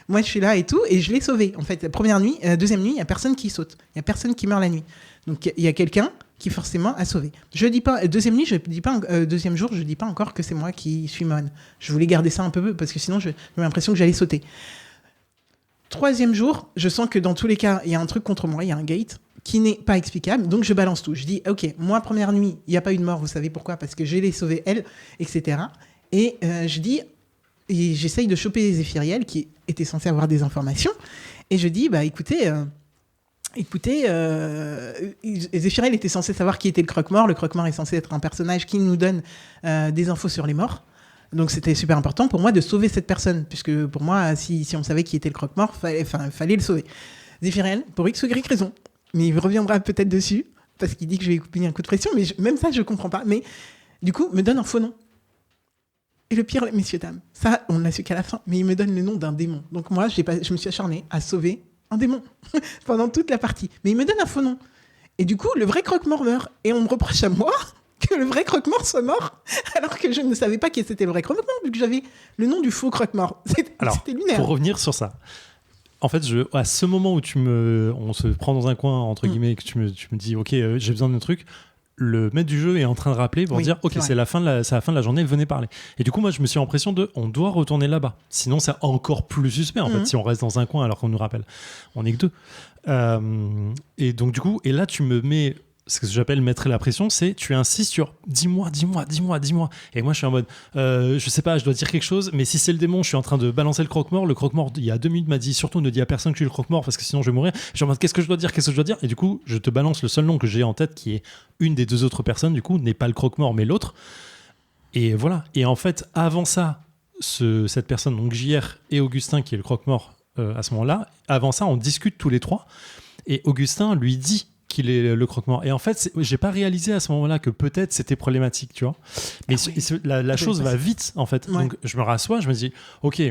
Moi, je suis là et tout, et je l'ai sauvé. En fait, deuxième nuit, il n'y a personne qui saute. Il n'y a personne qui meurt la nuit. Donc, il y a quelqu'un qui, forcément, a sauvé. Je dis pas, deuxième jour, je dis pas encore que c'est moi qui suis moine. Je voulais garder ça un peu, parce que sinon, j'avais l'impression que j'allais sauter. 3e jour, je sens que dans tous les cas, il y a un truc contre moi, il y a un gate qui n'est pas explicable. Donc, je balance tout. Je dis, OK, moi, première nuit, il n'y a pas eu de mort. Vous savez pourquoi ? Parce que je l'ai sauvée, elle, etc. Et je dis... Et j'essaye de choper Zéphiriel, qui était censé avoir des informations. Et je dis, écoutez, écoutez, Zéphirin, il était censé savoir qui était le croque-mort. Le croque-mort est censé être un personnage qui nous donne des infos sur les morts. Donc c'était super important pour moi de sauver cette personne, puisque pour moi, si on savait qui était le croque-mort, fallait le sauver. Zéphirin, pour X ou Y raison, mais il reviendra peut-être dessus, parce qu'il dit que je vais lui un coup de pression, mais même ça, je ne comprends pas. Mais du coup, me donne un faux nom. Et le pire, messieurs, dames, ça, on ne l'a su qu'à la fin, mais il me donne le nom d'un démon. Donc moi, je me suis acharnée à sauver un démon pendant toute la partie. Mais il me donne un faux nom. Et du coup, le vrai croque-mort meurt. Et on me reproche à moi que le vrai croque-mort soit mort, alors que je ne savais pas qui c'était le vrai croque-mort, vu que j'avais le nom du faux croque-mort. C'était lunaire. Pour revenir sur ça, en fait, à ce moment où on se prend dans un coin, entre guillemets, et que tu me dis, ok, j'ai besoin d'un truc, le maître du jeu est en train de rappeler pour dire, ok, c'est la fin de la journée, venez parler. Et du coup, moi, je me suis l'impression on doit retourner là-bas. Sinon, c'est encore plus suspect, en fait, si on reste dans un coin alors qu'on nous rappelle. On n'est que 2. Et donc, du coup, et là, tu me mets... Ce que j'appelle mettre la pression, c'est tu insistes sur dis-moi. Et moi, je suis en mode, je sais pas, je dois dire quelque chose, mais si c'est le démon, je suis en train de balancer le croque-mort. Le croque-mort, il y a 2 minutes, m'a dit surtout ne dis à personne que je suis le croque-mort parce que sinon je vais mourir. Je suis en mode, qu'est-ce que je dois dire. Et du coup, je te balance le seul nom que j'ai en tête qui est une des 2 autres personnes, du coup, n'est pas le croque-mort, mais l'autre. Et voilà. Et en fait, avant ça, cette personne, donc JR et Augustin, qui est le croque-mort à ce moment-là, avant ça, on discute tous les 3. Et Augustin lui dit qu'il est le croque-mort. Et en fait, j'ai pas réalisé à ce moment-là que peut-être c'était problématique, tu vois. Mais la chose va vite, en fait. Ouais. Donc, je me rassois, je me dis, ok,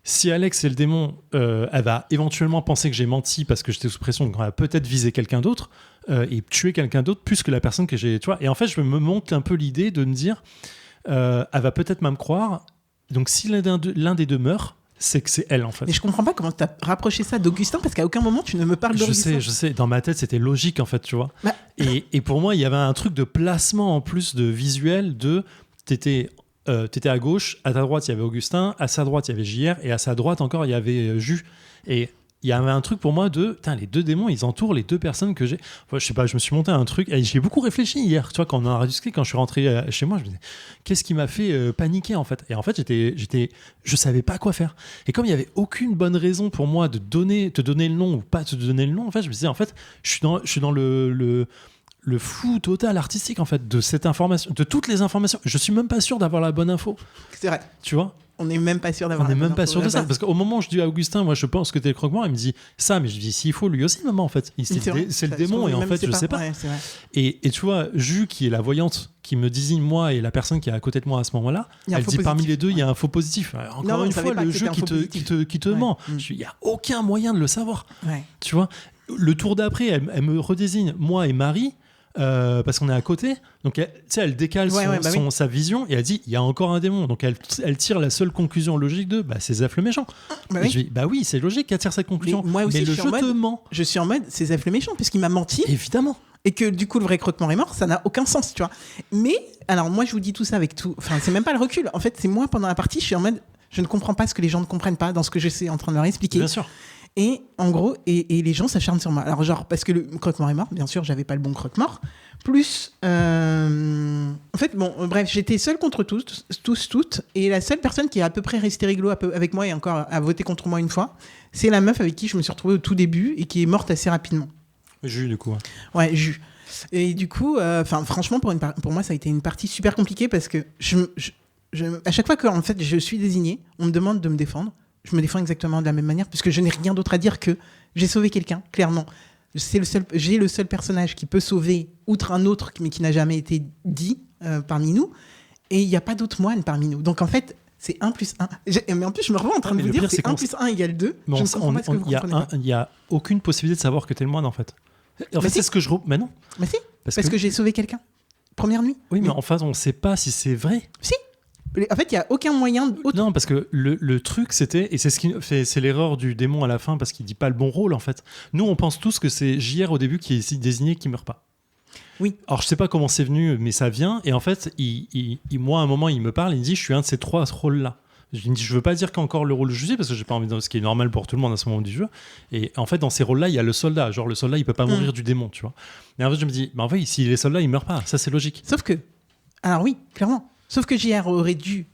si Alex est le démon, elle va éventuellement penser que j'ai menti parce que j'étais sous pression, donc elle va peut-être viser quelqu'un d'autre et tuer quelqu'un d'autre plus que la personne que j'ai, tu vois. Et en fait, je me monte un peu l'idée de me dire, elle va peut-être même me croire. Donc, si l'un des 2 meurt, c'est que c'est elle, en fait. Mais je comprends pas comment tu as rapproché ça d'Augustin, parce qu'à aucun moment tu ne me parles d'Augustin. Je sais, dans ma tête c'était logique, en fait, tu vois. Bah... Et pour moi, il y avait un truc de placement en plus de visuel de t'étais à gauche, à ta droite il y avait Augustin, à sa droite il y avait JR, et à sa droite encore il y avait Jus. Et il y avait un truc pour moi de les 2 démons, ils entourent les 2 personnes que j'ai. Enfin, je sais pas, je me suis monté un truc et j'ai beaucoup réfléchi hier, tu vois, quand on a discuté, quand je suis rentré chez moi, je me disais qu'est-ce qui m'a fait paniquer, en fait. Et en fait, je savais pas quoi faire. Et comme il y avait aucune bonne raison pour moi de te donner le nom ou pas te donner le nom, en fait, je me disais, en fait, je suis dans le flou total artistique, en fait, de cette information, de toutes les informations. Je suis même pas sûr d'avoir la bonne info. C'est vrai. Tu vois. On n'est même pas sûr d'avoir. On n'est même pas sûr de ça. Parce qu'au moment où je dis à Augustin, moi je pense que t'es le croque-mort, il me dit ça, mais je dis s'il faut, lui aussi, maman, en fait. C'est le démon, et en fait, je sais pas. Ouais, et tu vois, Jus, qui est la voyante, qui me désigne moi et la personne qui est à côté de moi à ce moment-là, elle dit parmi les 2, il y a un faux positif. Encore une fois, le jeu qui te ment. Il n'y a aucun moyen de le savoir. Ouais. Tu vois, le tour d'après, elle me redésigne, moi et Marie. Parce qu'on est à côté, donc elle décale sa vision et elle dit il y a encore un démon, donc elle tire la seule conclusion logique de c'est Zeph le méchant. Je dis oui, c'est logique qu'elle tire cette conclusion, mais moi aussi, le jeu te ment. Je suis en mode c'est Zeph le méchant puisqu'il m'a menti, évidemment, et que du coup le vrai croque-mort est mort, ça n'a aucun sens, tu vois. Mais alors moi je vous dis tout ça avec tout, enfin c'est même pas le recul, en fait c'est moi pendant la partie je suis en mode je ne comprends pas ce que les gens ne comprennent pas dans ce que je suis en train de leur expliquer. Bien sûr. Et en gros, et les gens s'acharnent sur moi. Alors genre, parce que le croque-mort est mort, bien sûr, j'avais pas le bon croque-mort. Plus, en fait, bon, bref, j'étais seule contre toutes. Et la seule personne qui est à peu près restée rigolo avec moi et encore a voté contre moi une fois, c'est la meuf avec qui je me suis retrouvée au tout début et qui est morte assez rapidement. Jus, du coup. Ouais, Jus. Et du coup, franchement, pour moi, ça a été une partie super compliquée parce que à chaque fois que en fait, je suis désignée, on me demande de me défendre. Je me défends exactement de la même manière puisque je n'ai rien d'autre à dire que j'ai sauvé quelqu'un, clairement. J'ai le seul personnage qui peut sauver, outre un autre, mais qui n'a jamais été dit parmi nous. Et il n'y a pas d'autres moines parmi nous. Donc en fait, c'est 1 plus 1. Mais en plus, je me revois en train de vous dire c'est 1 plus 1 égale 2. Je ne comprends pas ce que vous comprenez pas. Il n'y a aucune possibilité de savoir que tu es le moine, en fait. En fait, c'est ce que je... Mais non. Mais si, parce que j'ai sauvé quelqu'un. Première nuit. Oui, mais en fait, on ne sait pas si c'est vrai. Si. En fait, il n'y a aucun moyen... Non, parce que le truc, c'était... Et c'est ce qui fait, c'est l'erreur du démon à la fin, parce qu'il ne dit pas le bon rôle, en fait. Nous, on pense tous que c'est JR au début qui est désigné, qui ne meurt pas. Oui. Alors, je ne sais pas comment c'est venu, mais ça vient. Et en fait, moi, à un moment, il me parle, il me dit, je suis un de ces 3 rôles-là. Je ne veux pas dire qu'encore le rôle de juger, parce que j'ai pas envie de... Ce qui est normal pour tout le monde à ce moment du jeu. Et en fait, dans ces rôles-là, il y a le soldat. Genre, le soldat, il peut pas mourir du démon, tu vois. Mais en fait, je me dis, oui, s'il est soldat, il meurt pas. Ça, c'est logique. Sauf que... Alors oui, clairement. Sauf que JR aurait dû...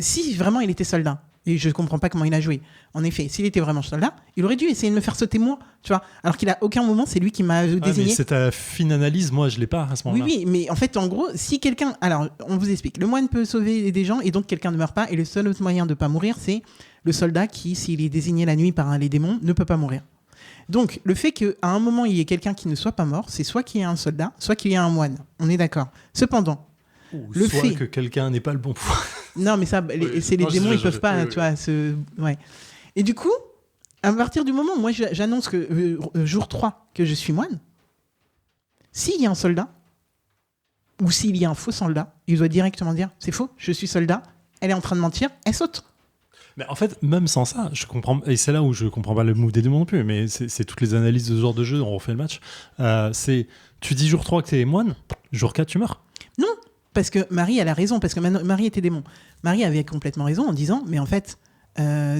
si vraiment il était soldat, Et je comprends pas comment il a joué. En effet, s'il était vraiment soldat, il aurait dû essayer de me faire sauter moi, tu vois. Alors qu'il a aucun moment, c'est lui qui m'a désigné. Mais c'est ta fine analyse, moi je l'ai pas à ce moment-là. Oui, mais en fait, en gros, si quelqu'un... Alors, on vous explique. Le moine peut sauver des gens et donc quelqu'un ne meurt pas. Et le seul autre moyen de ne pas mourir, c'est le soldat qui, s'il est désigné la nuit par les démons, ne peut pas mourir. Donc, le fait qu'à un moment, il y ait quelqu'un qui ne soit pas mort, c'est soit qu'il y ait un soldat, soit qu'il y ait un moine. On est d'accord. Cependant, Ou le soit fait... que quelqu'un n'ait pas le bon pouvoir. Non, mais ça, c'est les démons, ils peuvent pas, tu vois, ouais. Et du coup, à partir du moment où moi, j'annonce que jour 3, que je suis moine, s'il y a un soldat, ou s'il y a un faux soldat, il doit directement dire, c'est faux, je suis soldat, elle est en train de mentir, elle saute. Mais en fait, même sans ça, je comprends, et c'est là où je comprends pas le move des démons non plus, mais c'est toutes les analyses de ce genre de jeu, on refait le match, c'est, tu dis jour 3 que t'es moine, jour 4 tu meurs. Non, parce que Marie, elle a raison, parce que Marie était démon. Marie avait complètement raison en disant, mais en fait,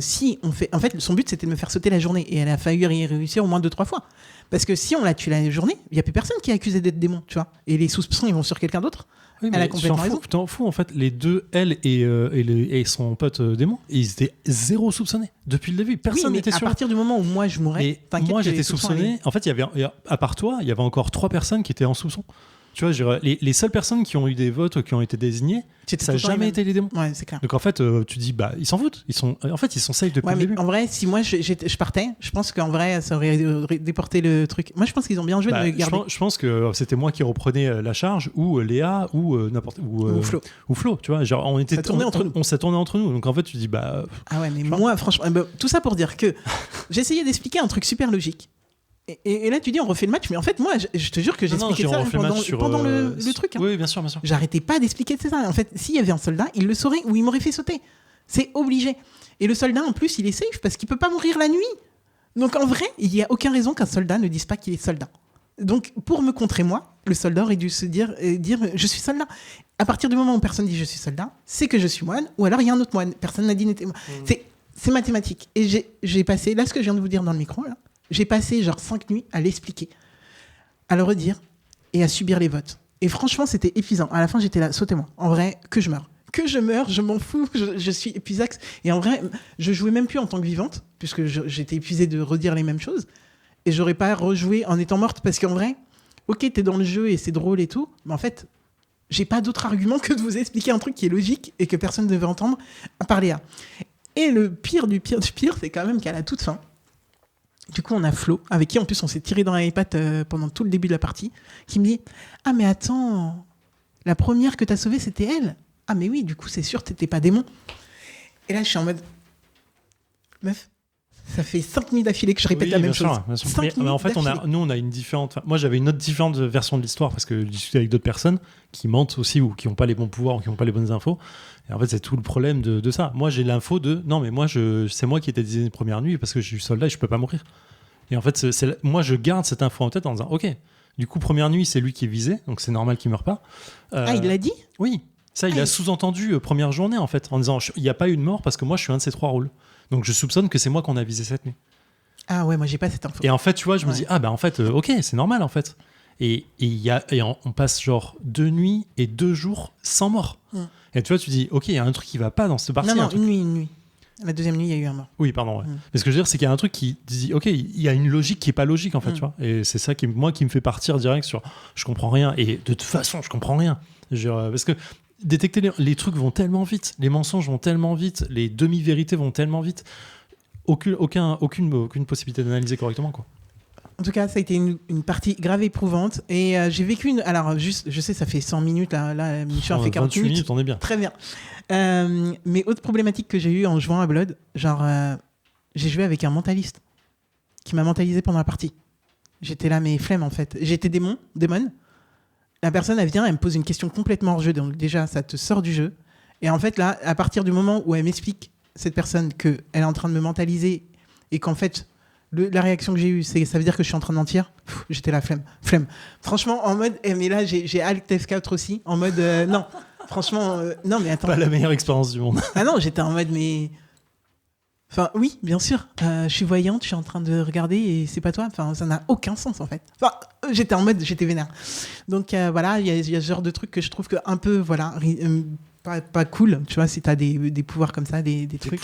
si on fait... En fait, son but, c'était de me faire sauter la journée, et elle a failli y réussir au moins 2-3 fois. Parce que si on la tue la journée, il n'y a plus personne qui est accusé d'être démon, tu vois. Et les soupçons, ils vont sur quelqu'un d'autre. Oui, Elle a complètement raison. T'en fous, en fait, les deux, elle et son pote démon, ils étaient zéro soupçonnés depuis le début. Personne n'était sûr. À partir du moment où moi je mourrais, Et t'inquiète. moi que j'étais les soupçons soupçonné. En fait, à part toi, il y avait encore 3 personnes qui étaient en soupçon. Tu vois, les seules personnes qui ont eu des votes, qui ont été désignées, ça n'a jamais été les démons. Ouais, c'est clair. Donc en fait, tu dis, bah, ils s'en foutent. Ils sont safe depuis le début. En vrai, si moi je partais, je pense qu'en vrai, ça aurait déporté le truc. Moi, je pense qu'ils ont bien joué de me garder. Je pense que c'était moi qui reprenais la charge, ou Léa, ou n'importe ou Flo. Ou Flo, tu vois. Genre, on s'est tourné entre nous. Donc en fait, tu dis, bah. Ah ouais, mais moi, franchement, tout ça pour dire que j'essayais d'expliquer un truc super logique. Et là, tu dis, on refait le match, mais en fait, moi, je te jure que j'expliquais ça pendant le truc. Hein. Oui, bien sûr, bien sûr. J'arrêtais pas d'expliquer ça. En fait, s'il y avait un soldat, il le saurait ou il m'aurait fait sauter. C'est obligé. Et le soldat, en plus, il est safe parce qu'il peut pas mourir la nuit. Donc, en vrai, il y a aucune raison qu'un soldat ne dise pas qu'il est soldat. Donc, pour me contrer moi, le soldat aurait dû se dire je suis soldat. À partir du moment où personne dit je suis soldat, c'est que je suis moine, ou alors il y a un autre moine. Personne n'a dit n'était. C'est mathématique. Et j'ai passé, là, ce que je viens de vous dire dans le micro, là. J'ai passé genre 5 nuits à l'expliquer, à le redire et à subir les votes. Et franchement, c'était épuisant. À la fin, j'étais là, sautez-moi. En vrai, que je meure. Que je meure, je m'en fous. Je suis épuisax. Et en vrai, je jouais même plus en tant que vivante, puisque j'étais épuisée de redire les mêmes choses. Et j'aurais pas rejoué en étant morte, parce qu'en vrai, ok, t'es dans le jeu et c'est drôle et tout, mais en fait, j'ai pas d'autre argument que de vous expliquer un truc qui est logique et que personne ne devait entendre à part Léa. Et le pire du pire du pire, c'est quand même qu'à la toute fin, du coup, on a Flo, avec qui en plus on s'est tiré dans les pattes pendant tout le début de la partie, qui me dit « Ah mais attends, la première que t'as sauvée, c'était elle. Ah mais oui, du coup, c'est sûr, t'étais pas démon. » Et là, je suis en mode « Meuf, ça fait 5 nuits d'affilée que je répète la même chose. » Mais en fait, nous, on a une différente... Moi, j'avais une autre différente version de l'histoire, parce que je discutais avec d'autres personnes qui mentent aussi, ou qui n'ont pas les bons pouvoirs, ou qui n'ont pas les bonnes infos. Et en fait, c'est tout le problème de ça. Moi, j'ai l'info de non, mais moi, c'est moi qui étais désigné première nuit parce que je suis soldat et je peux pas mourir. Et en fait, moi, je garde cette info en tête en disant ok, du coup, première nuit, c'est lui qui est visé, donc c'est normal qu'il meure pas. Il l'a dit ? Oui, ça, il a sous-entendu première journée en fait, en disant il n'y a pas eu de mort parce que moi, je suis un de ces 3 rôles. Donc, je soupçonne que c'est moi qu'on a visé cette nuit. Ah ouais, moi, j'ai pas cette info. Et en fait, tu vois, je me dis ah bah en fait, ok, c'est normal en fait. Et on passe genre 2 nuits et 2 jours sans mort. Et tu vois, tu dis, ok, il y a un truc qui va pas dans cette partie. Non, une nuit. La deuxième nuit, il y a eu un mort. Oui, pardon. Ouais. Mais ce que je veux dire, c'est qu'il y a un truc qui dit, ok, il y a une logique qui est pas logique en fait, tu vois. Et c'est ça qui me fait partir direct sur, je comprends rien. Et de toute façon, je comprends rien. Parce que détecter les trucs vont tellement vite, les mensonges vont tellement vite, les demi-vérités vont tellement vite. Aucune possibilité d'analyser correctement, quoi. En tout cas, ça a été une partie grave éprouvante. Et j'ai vécu une... Alors, juste, je sais, ça fait 100 minutes. Là, l'émission a fait 40 minutes. On est bien. Très bien. Mais autre problématique que j'ai eue en jouant à Blood, genre, j'ai joué avec un mentaliste qui m'a mentalisé pendant la partie. J'étais là, mais flemme, en fait. J'étais démon. La personne, elle vient, elle me pose une question complètement hors jeu. Donc déjà, ça te sort du jeu. Et en fait, là, à partir du moment où elle m'explique, cette personne, qu'elle est en train de me mentaliser et qu'en fait... la réaction que j'ai eue, ça veut dire que je suis en train de mentir. J'étais là, flemme. Franchement, en mode... mais là, j'ai Alt F4 aussi, en mode... non, franchement... non, mais attends. Pas la meilleure expérience du monde. Ah non, j'étais en mode, mais... Enfin, oui, bien sûr. Je suis voyante, je suis en train de regarder et c'est pas toi. Enfin, ça n'a aucun sens, en fait. Enfin, j'étais en mode... J'étais vénère. Donc, voilà, il y a ce genre de truc que je trouve que un peu, voilà... pas cool, tu vois, si t'as des pouvoirs comme ça, des trucs.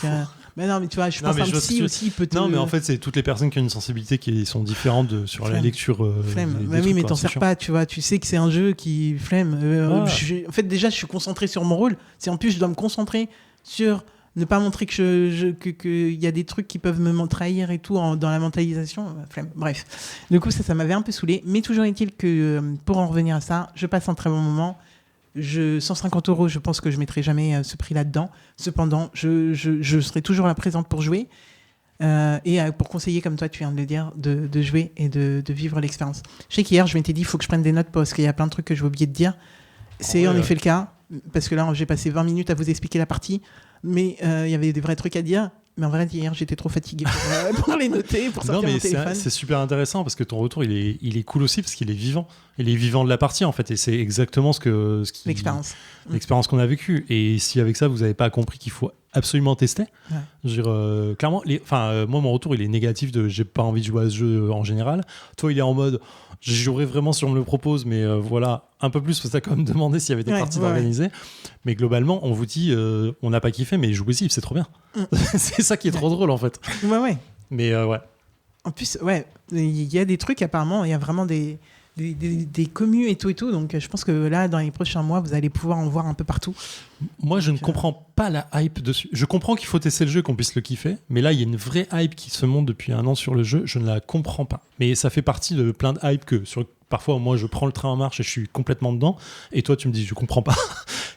Mais non, mais tu vois, je pense mais un je vois psy ce que- aussi peut te. Non, mais en fait, c'est toutes les personnes qui ont une sensibilité qui sont différentes sur la Flemme. lecture. Flemme. des Bah oui, trucs, mais quoi, t'en c'est sers sûr. pas, tu vois. Tu sais que c'est un jeu qui flemme. Ouais. En fait, déjà, je suis concentré sur mon rôle. Si en plus je dois me concentrer sur ne pas montrer que y a des trucs qui peuvent me trahir et tout dans la mentalisation, flemme. Bref. Du coup, ça m'avait un peu saoulé. Mais toujours est-il que pour en revenir à ça, je passe un très bon moment. 150 €, je pense que je mettrai jamais ce prix là-dedans. Cependant, je serai toujours là présente pour jouer et pour conseiller, comme toi tu viens de le dire, de jouer et de vivre l'expérience. Je sais qu'hier, je m'étais dit, il faut que je prenne des notes parce qu'il y a plein de trucs que je vais oublier de dire. C'est en effet le cas, parce que là, j'ai passé 20 minutes à vous expliquer la partie, mais il y avait des vrais trucs à dire. Mais en vrai, hier, j'étais trop fatigué pour les noter, pour sortir Non, mais mon téléphone. c'est super intéressant parce que ton retour, il est cool aussi parce qu'il est vivant. Il est vivant de la partie, en fait. Et c'est exactement L'expérience. l'expérience qu'on a vécue. Et si avec ça, vous n'avez pas compris qu'il faut absolument tester, je veux dire, clairement, moi, mon retour, il est négatif de j'ai pas envie de jouer à ce jeu en général. Toi, il est en mode j'y jouerai vraiment si on me le propose, mais voilà, un peu plus, parce que t'as quand même demandé s'il y avait des parties d'organiser. Mais globalement, on vous dit, on n'a pas kiffé, mais jouez-y, c'est trop bien. C'est ça qui est trop drôle, en fait. Ouais. Mais ouais. En plus, ouais, il y a des trucs, apparemment, il y a vraiment des communes et tout. Donc, je pense que là, dans les prochains mois, vous allez pouvoir en voir un peu partout. Moi, je ne comprends pas la hype dessus. Je comprends qu'il faut tester le jeu, qu'on puisse le kiffer. Mais là, il y a une vraie hype qui se monte depuis 1 an sur le jeu. Je ne la comprends pas. Mais ça fait partie de plein de hype que parfois, moi, je prends le train en marche et je suis complètement dedans. Et toi, tu me dis, je comprends pas.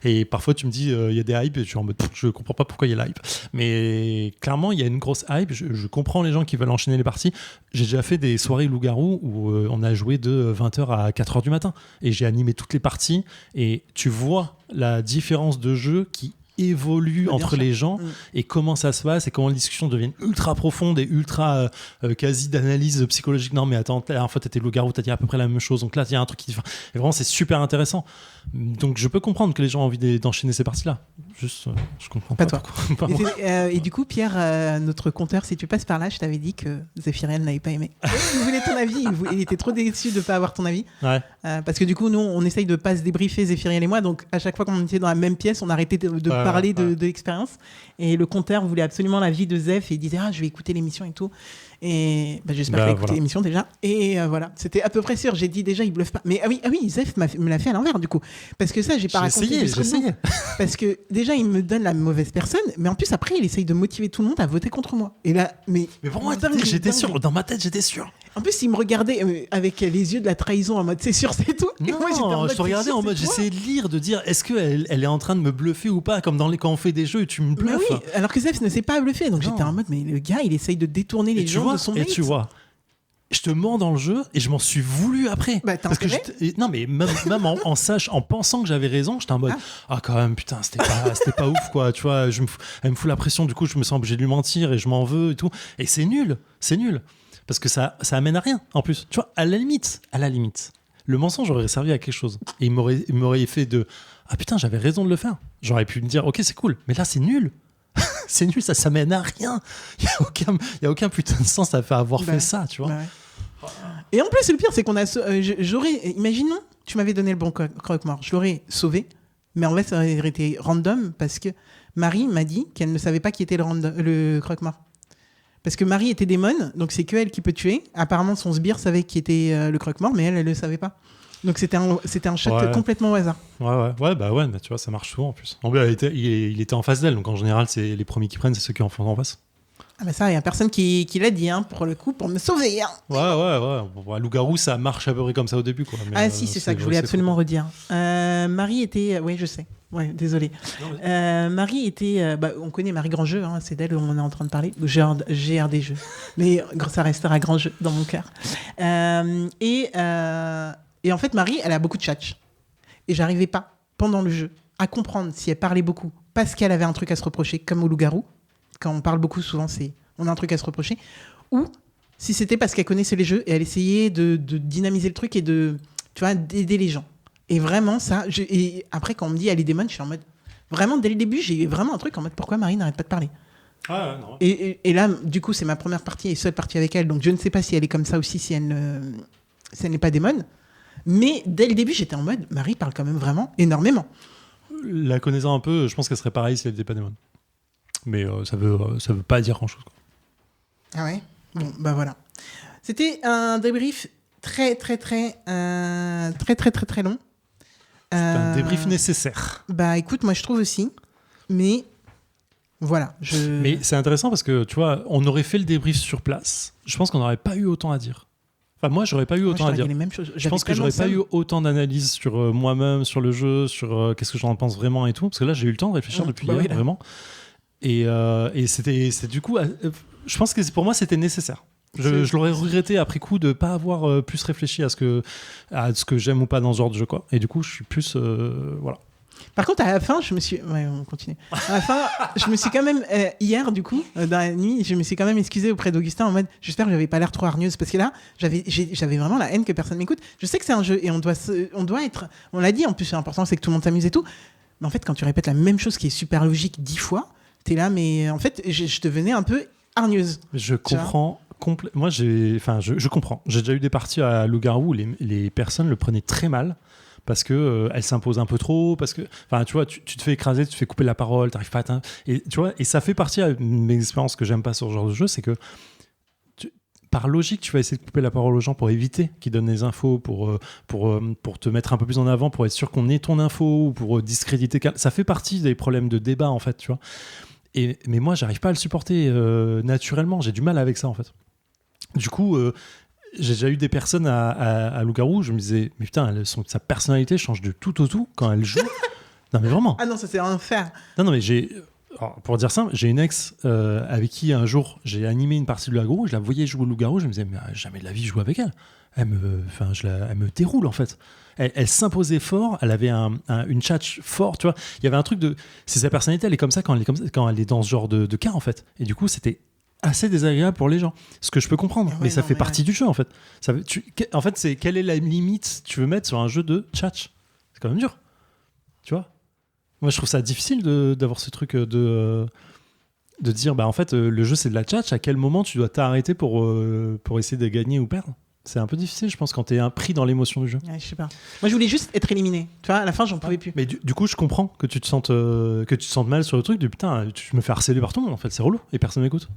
Et parfois, tu me dis, il y a des hypes et je suis en mode, je comprends pas pourquoi il y a la hype. Mais clairement, il y a une grosse hype. Je comprends les gens qui veulent enchaîner les parties. J'ai déjà fait des soirées loup-garou où on a joué de 20h à 4h du matin. Et j'ai animé toutes les parties. Et tu vois la différence de jeu qui évolue entre les gens et comment ça se passe et comment les discussions deviennent ultra profondes et ultra quasi d'analyse psychologique. Non mais attends, la dernière fois t'étais loup-garou, t'as dit à peu près la même chose, donc là il y a un truc qui diffère. Et vraiment c'est super intéressant, donc je peux comprendre que les gens ont envie d'enchaîner ces parties là. Juste je comprends pas toi. Pas moi. Et du coup, Pierre, notre compteur, si tu passes par là, je t'avais dit que Zéphiriel n'avait pas aimé. Il voulait ton avis, il était trop déçu de ne pas avoir ton avis. Ouais. Parce que du coup, nous, on essaye de pas se débriefer, Zéphiriel et moi, donc à chaque fois qu'on était dans la même pièce, on arrêtait de parler de l'expérience. Et le compteur voulait absolument l'avis de Zéph et il disait je vais écouter l'émission et tout. Et j'espère qu'il a écouté l'émission déjà. Et voilà, c'était à peu près sûr. J'ai dit déjà, il bluffe pas. Mais ah oui, Zéph me l'a fait à l'envers du coup. Parce que ça, j'ai pas raconté. J'ai essayé. Parce que déjà, il me donne la mauvaise personne, mais en plus, après, il essaye de motiver tout le monde à voter contre moi. Et là, mais pour moi, j'étais sûr. Dans ma tête, j'étais sûr. En plus, il me regardait avec les yeux de la trahison en mode c'est sûr, c'est tout. Non, et moi, j'étais en mode, je te regardais en mode j'essayais de lire, de dire est-ce qu'elle est en train de me bluffer ou pas, comme quand on fait des jeux et tu me bluffes. Oui, alors que Zeph ne sait pas bluffer. Donc j'étais en mode mais le gars, il essaye de détourner les gens de son mate. Et tu vois, je te mens dans le jeu et je m'en suis voulu après. Parce que non mais même en pensant que j'avais raison, j'étais en mode quand même putain c'était pas ouf quoi, tu vois, elle me fout la pression, du coup je me sens obligé de lui mentir et je m'en veux et tout, et c'est nul parce que ça amène à rien en plus, tu vois. À la limite le mensonge aurait servi à quelque chose et il m'aurait fait de putain j'avais raison de le faire, j'aurais pu me dire ok c'est cool, mais là c'est nul. C'est nul, ça mène à rien. Il y a aucun putain de sens à avoir fait ça, tu vois. Et en plus, le pire, c'est qu'on a. Imaginons, tu m'avais donné le bon croque-mort, je l'aurais sauvé, mais en fait, ça aurait été random parce que Marie m'a dit qu'elle ne savait pas qui était le croque-mort. Parce que Marie était démon, donc c'est que elle qui peut tuer. Apparemment, son sbire savait qui était le croque-mort, mais elle le savait pas. Donc c'était un shot complètement au hasard. Ouais, mais tu vois, ça marche souvent en plus. En plus, il était en face d'elle, donc en général, c'est les premiers qui prennent, c'est ceux qui en font en face. Ah bah ça, il y a personne qui l'a dit, pour le coup, pour me sauver. Ouais. Loup-garou, ça marche à peu près comme ça au début, quoi. Mais, si, c'est ça que je voulais absolument redire. Marie était... Oui, je sais. Ouais, désolé. Marie était... on connaît Marie Grandjeu, c'est d'elle où on est en train de parler. GRD Jeux. Mais ça restera Grandjeu dans mon cœur. Et en fait, Marie, elle a beaucoup de tchatch. Et j'arrivais pas, pendant le jeu, à comprendre si elle parlait beaucoup parce qu'elle avait un truc à se reprocher, comme au loup-garou. Quand on parle beaucoup, souvent, on a un truc à se reprocher. Ou si c'était parce qu'elle connaissait les jeux et elle essayait de dynamiser le truc et d'aider les gens. Et vraiment, ça... Et après, quand on me dit elle est démon, je suis en mode... Vraiment, dès le début, j'ai vraiment un truc en mode pourquoi Marie n'arrête pas de parler. Non. Et là, du coup, c'est ma première partie et seule partie avec elle. Donc, je ne sais pas si elle est comme ça aussi, si elle n'est pas démon. Mais dès le début, j'étais en mode Marie parle quand même vraiment énormément. la connaissant un peu, je pense qu'elle serait pareille si elle n'était pas démon. Mais ça veut pas dire grand chose. Ah ouais. Bon, bah voilà. C'était un débrief très long. C'est un débrief nécessaire. Bah écoute, moi je trouve aussi, mais voilà. Mais c'est intéressant parce que tu vois, on aurait fait le débrief sur place. Je pense qu'on n'aurait pas eu autant à dire. Enfin, moi, j'aurais pas eu autant à dire. Les mêmes choses. Je pense que j'aurais pas eu autant d'analyse sur moi-même, sur le jeu, sur qu'est-ce que j'en pense vraiment et tout. Parce que là, j'ai eu le temps de réfléchir depuis hier, vraiment. Et c'était du coup, je pense que pour moi, c'était nécessaire. Je l'aurais regretté après coup de ne pas avoir plus réfléchi à ce que j'aime ou pas dans ce genre de jeu, quoi. Et du coup, je suis plus voilà. Par contre, à la fin, je me suis... Ouais, on continue. À la fin, je me suis quand même... hier, du coup, dans la nuit, je me suis quand même excusé auprès d'Augustin en mode, j'espère que j'avais pas l'air trop hargneuse, parce que là, j'avais vraiment la haine que personne m'écoute. Je sais que c'est un jeu, et on doit être... On l'a dit, en plus, c'est important, c'est que tout le monde s'amuse et tout. Mais en fait, quand tu répètes la même chose qui est super logique 10 fois, t'es là, mais en fait, je devenais un peu hargneuse. Je comprends... Moi, je comprends. J'ai déjà eu des parties à Loup-Garou où les personnes le prenaient très mal parce que elle s'impose un peu trop, parce que, enfin, tu vois, tu te fais écraser, tu te fais couper la parole, t'arrives pas à et tu vois, et ça fait partie de mes expériences que j'aime pas sur ce genre de jeu, c'est que par logique, tu vas essayer de couper la parole aux gens pour éviter qu'ils donnent des infos, pour te mettre un peu plus en avant, pour être sûr qu'on ait ton info ou pour discréditer. Ça fait partie des problèmes de débat, en fait, tu vois. Mais moi, j'arrive pas à le supporter naturellement. J'ai du mal avec ça, en fait. Du coup, j'ai déjà eu des personnes à Loup-Garou, je me disais, mais putain, sa personnalité change de tout au tout quand elle joue. Non, mais vraiment. Ah non, ça c'est un enfer. Non, mais alors, pour dire ça, j'ai une ex avec qui un jour j'ai animé une partie de Loup-Garou, je la voyais jouer au Loup-Garou, je me disais, mais jamais de la vie je joue avec elle. Elle me déroule en fait. Elle s'imposait fort, elle avait une tchatch fort, tu vois. Il y avait un truc de. C'est sa personnalité, elle est comme ça quand elle est dans ce genre de cas en fait. Et du coup, c'était assez désagréable pour les gens. Ce que je peux comprendre, mais ça fait partie du jeu en fait. En fait, c'est quelle est la limite tu veux mettre sur un jeu de tchatch. C'est quand même dur. Tu vois. Moi, je trouve ça difficile d'avoir ce truc de dire, bah en fait, le jeu c'est de la tchatch. À quel moment tu dois t'arrêter pour essayer de gagner ou perdre? C'est un peu difficile, je pense, quand t'es pris dans l'émotion du jeu. Ouais, je sais pas. Moi, je voulais juste être éliminé. Tu vois, à la fin, j'en pouvais plus. Mais du coup, je comprends que tu te sentes mal sur le truc. Putain, je me fais harceler par tout le monde. En fait, c'est relou et personne m'écoute.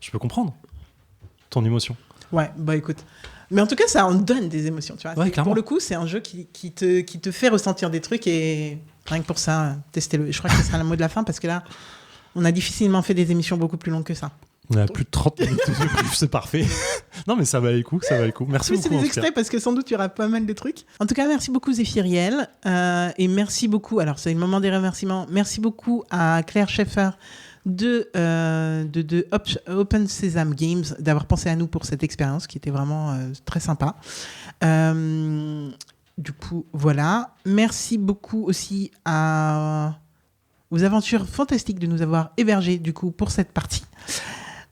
Je peux comprendre ton émotion. Ouais, bah écoute. Mais en tout cas, ça en donne des émotions. Tu vois. Ouais, pour le coup, c'est un jeu qui te fait ressentir des trucs et rien que pour ça, testez-le. Je crois que ce sera le mot de la fin parce que là, on a difficilement fait des émissions beaucoup plus longues que ça. On a plus de 30 minutes de débrief, c'est parfait. Non, mais ça valait le coup, Merci beaucoup. C'est des extraits parce que sans doute il y aura pas mal de trucs. En tout cas, merci beaucoup Zéphiriel. Et merci beaucoup, alors c'est le moment des remerciements, merci beaucoup à Claire Schaeffer de Open Sesame Games d'avoir pensé à nous pour cette expérience qui était vraiment très sympa. Du coup, voilà. Merci beaucoup aussi aux Aventures Fantastiques de nous avoir hébergés du coup pour cette partie.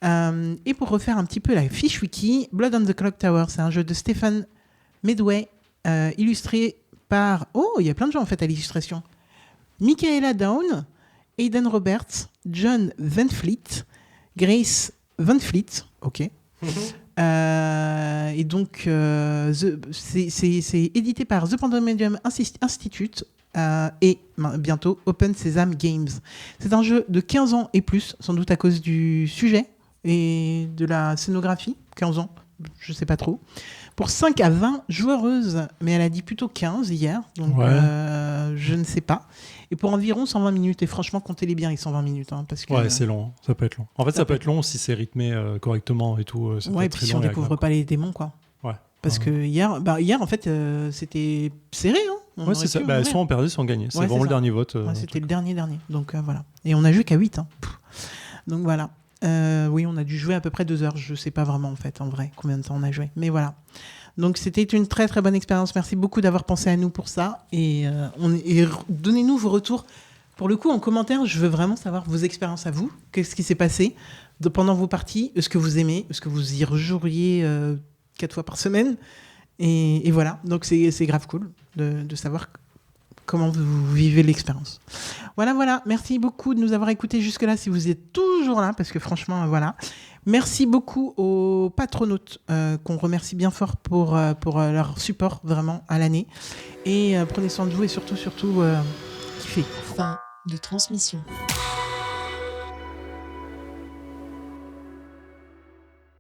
Et pour refaire un petit peu la fiche wiki, Blood on the Clock Tower, c'est un jeu de Stephen Medway, illustré par... Oh, il y a plein de gens en fait à l'illustration. Michaela Down, Aidan Roberts, John Van Fleet, Grace Van Fleet, ok. Et donc, c'est édité par The Pandemonium Institute et bientôt Open Sesame Games. C'est un jeu de 15 ans et plus, sans doute à cause du sujet et de la scénographie. 15 ans, je sais pas trop. Pour 5 à 20 joueuses, mais elle a dit plutôt 15 hier, donc je ne sais pas. Et pour environ 120 minutes, et franchement, comptez-les bien les 120 minutes. Hein, parce que, ouais, c'est long, ça peut être long. En fait, ça peut être long si c'est rythmé correctement et tout. Ouais, et puis si on découvre pas les démons, quoi. Ouais. Parce que hier, en fait, c'était serré. Hein. Ouais, c'est ça. Bah, soit on perdait, soit on gagnait. C'est vraiment le dernier vote. Ouais, c'était le dernier. Donc voilà. Et on a joué qu'à 8. Hein. Donc voilà. Oui, on a dû jouer à peu près 2 heures. Je sais pas vraiment, en fait, en vrai, combien de temps on a joué. Mais voilà. Donc c'était une très très bonne expérience. Merci beaucoup d'avoir pensé à nous pour ça. Et donnez-nous vos retours. Pour le coup, en commentaire, je veux vraiment savoir vos expériences à vous. Qu'est-ce qui s'est passé pendant vos parties? Est-ce que vous aimez? Est-ce que vous y rejoueriez 4 fois par semaine? Et voilà. Donc c'est grave cool de savoir comment vous vivez l'expérience. Voilà. Merci beaucoup de nous avoir écoutés jusque-là, si vous êtes toujours là, parce que franchement, voilà. Merci beaucoup aux patronautes, qu'on remercie bien fort pour leur support, vraiment, à l'année. Et prenez soin de vous et surtout, kiffé. Fin de transmission.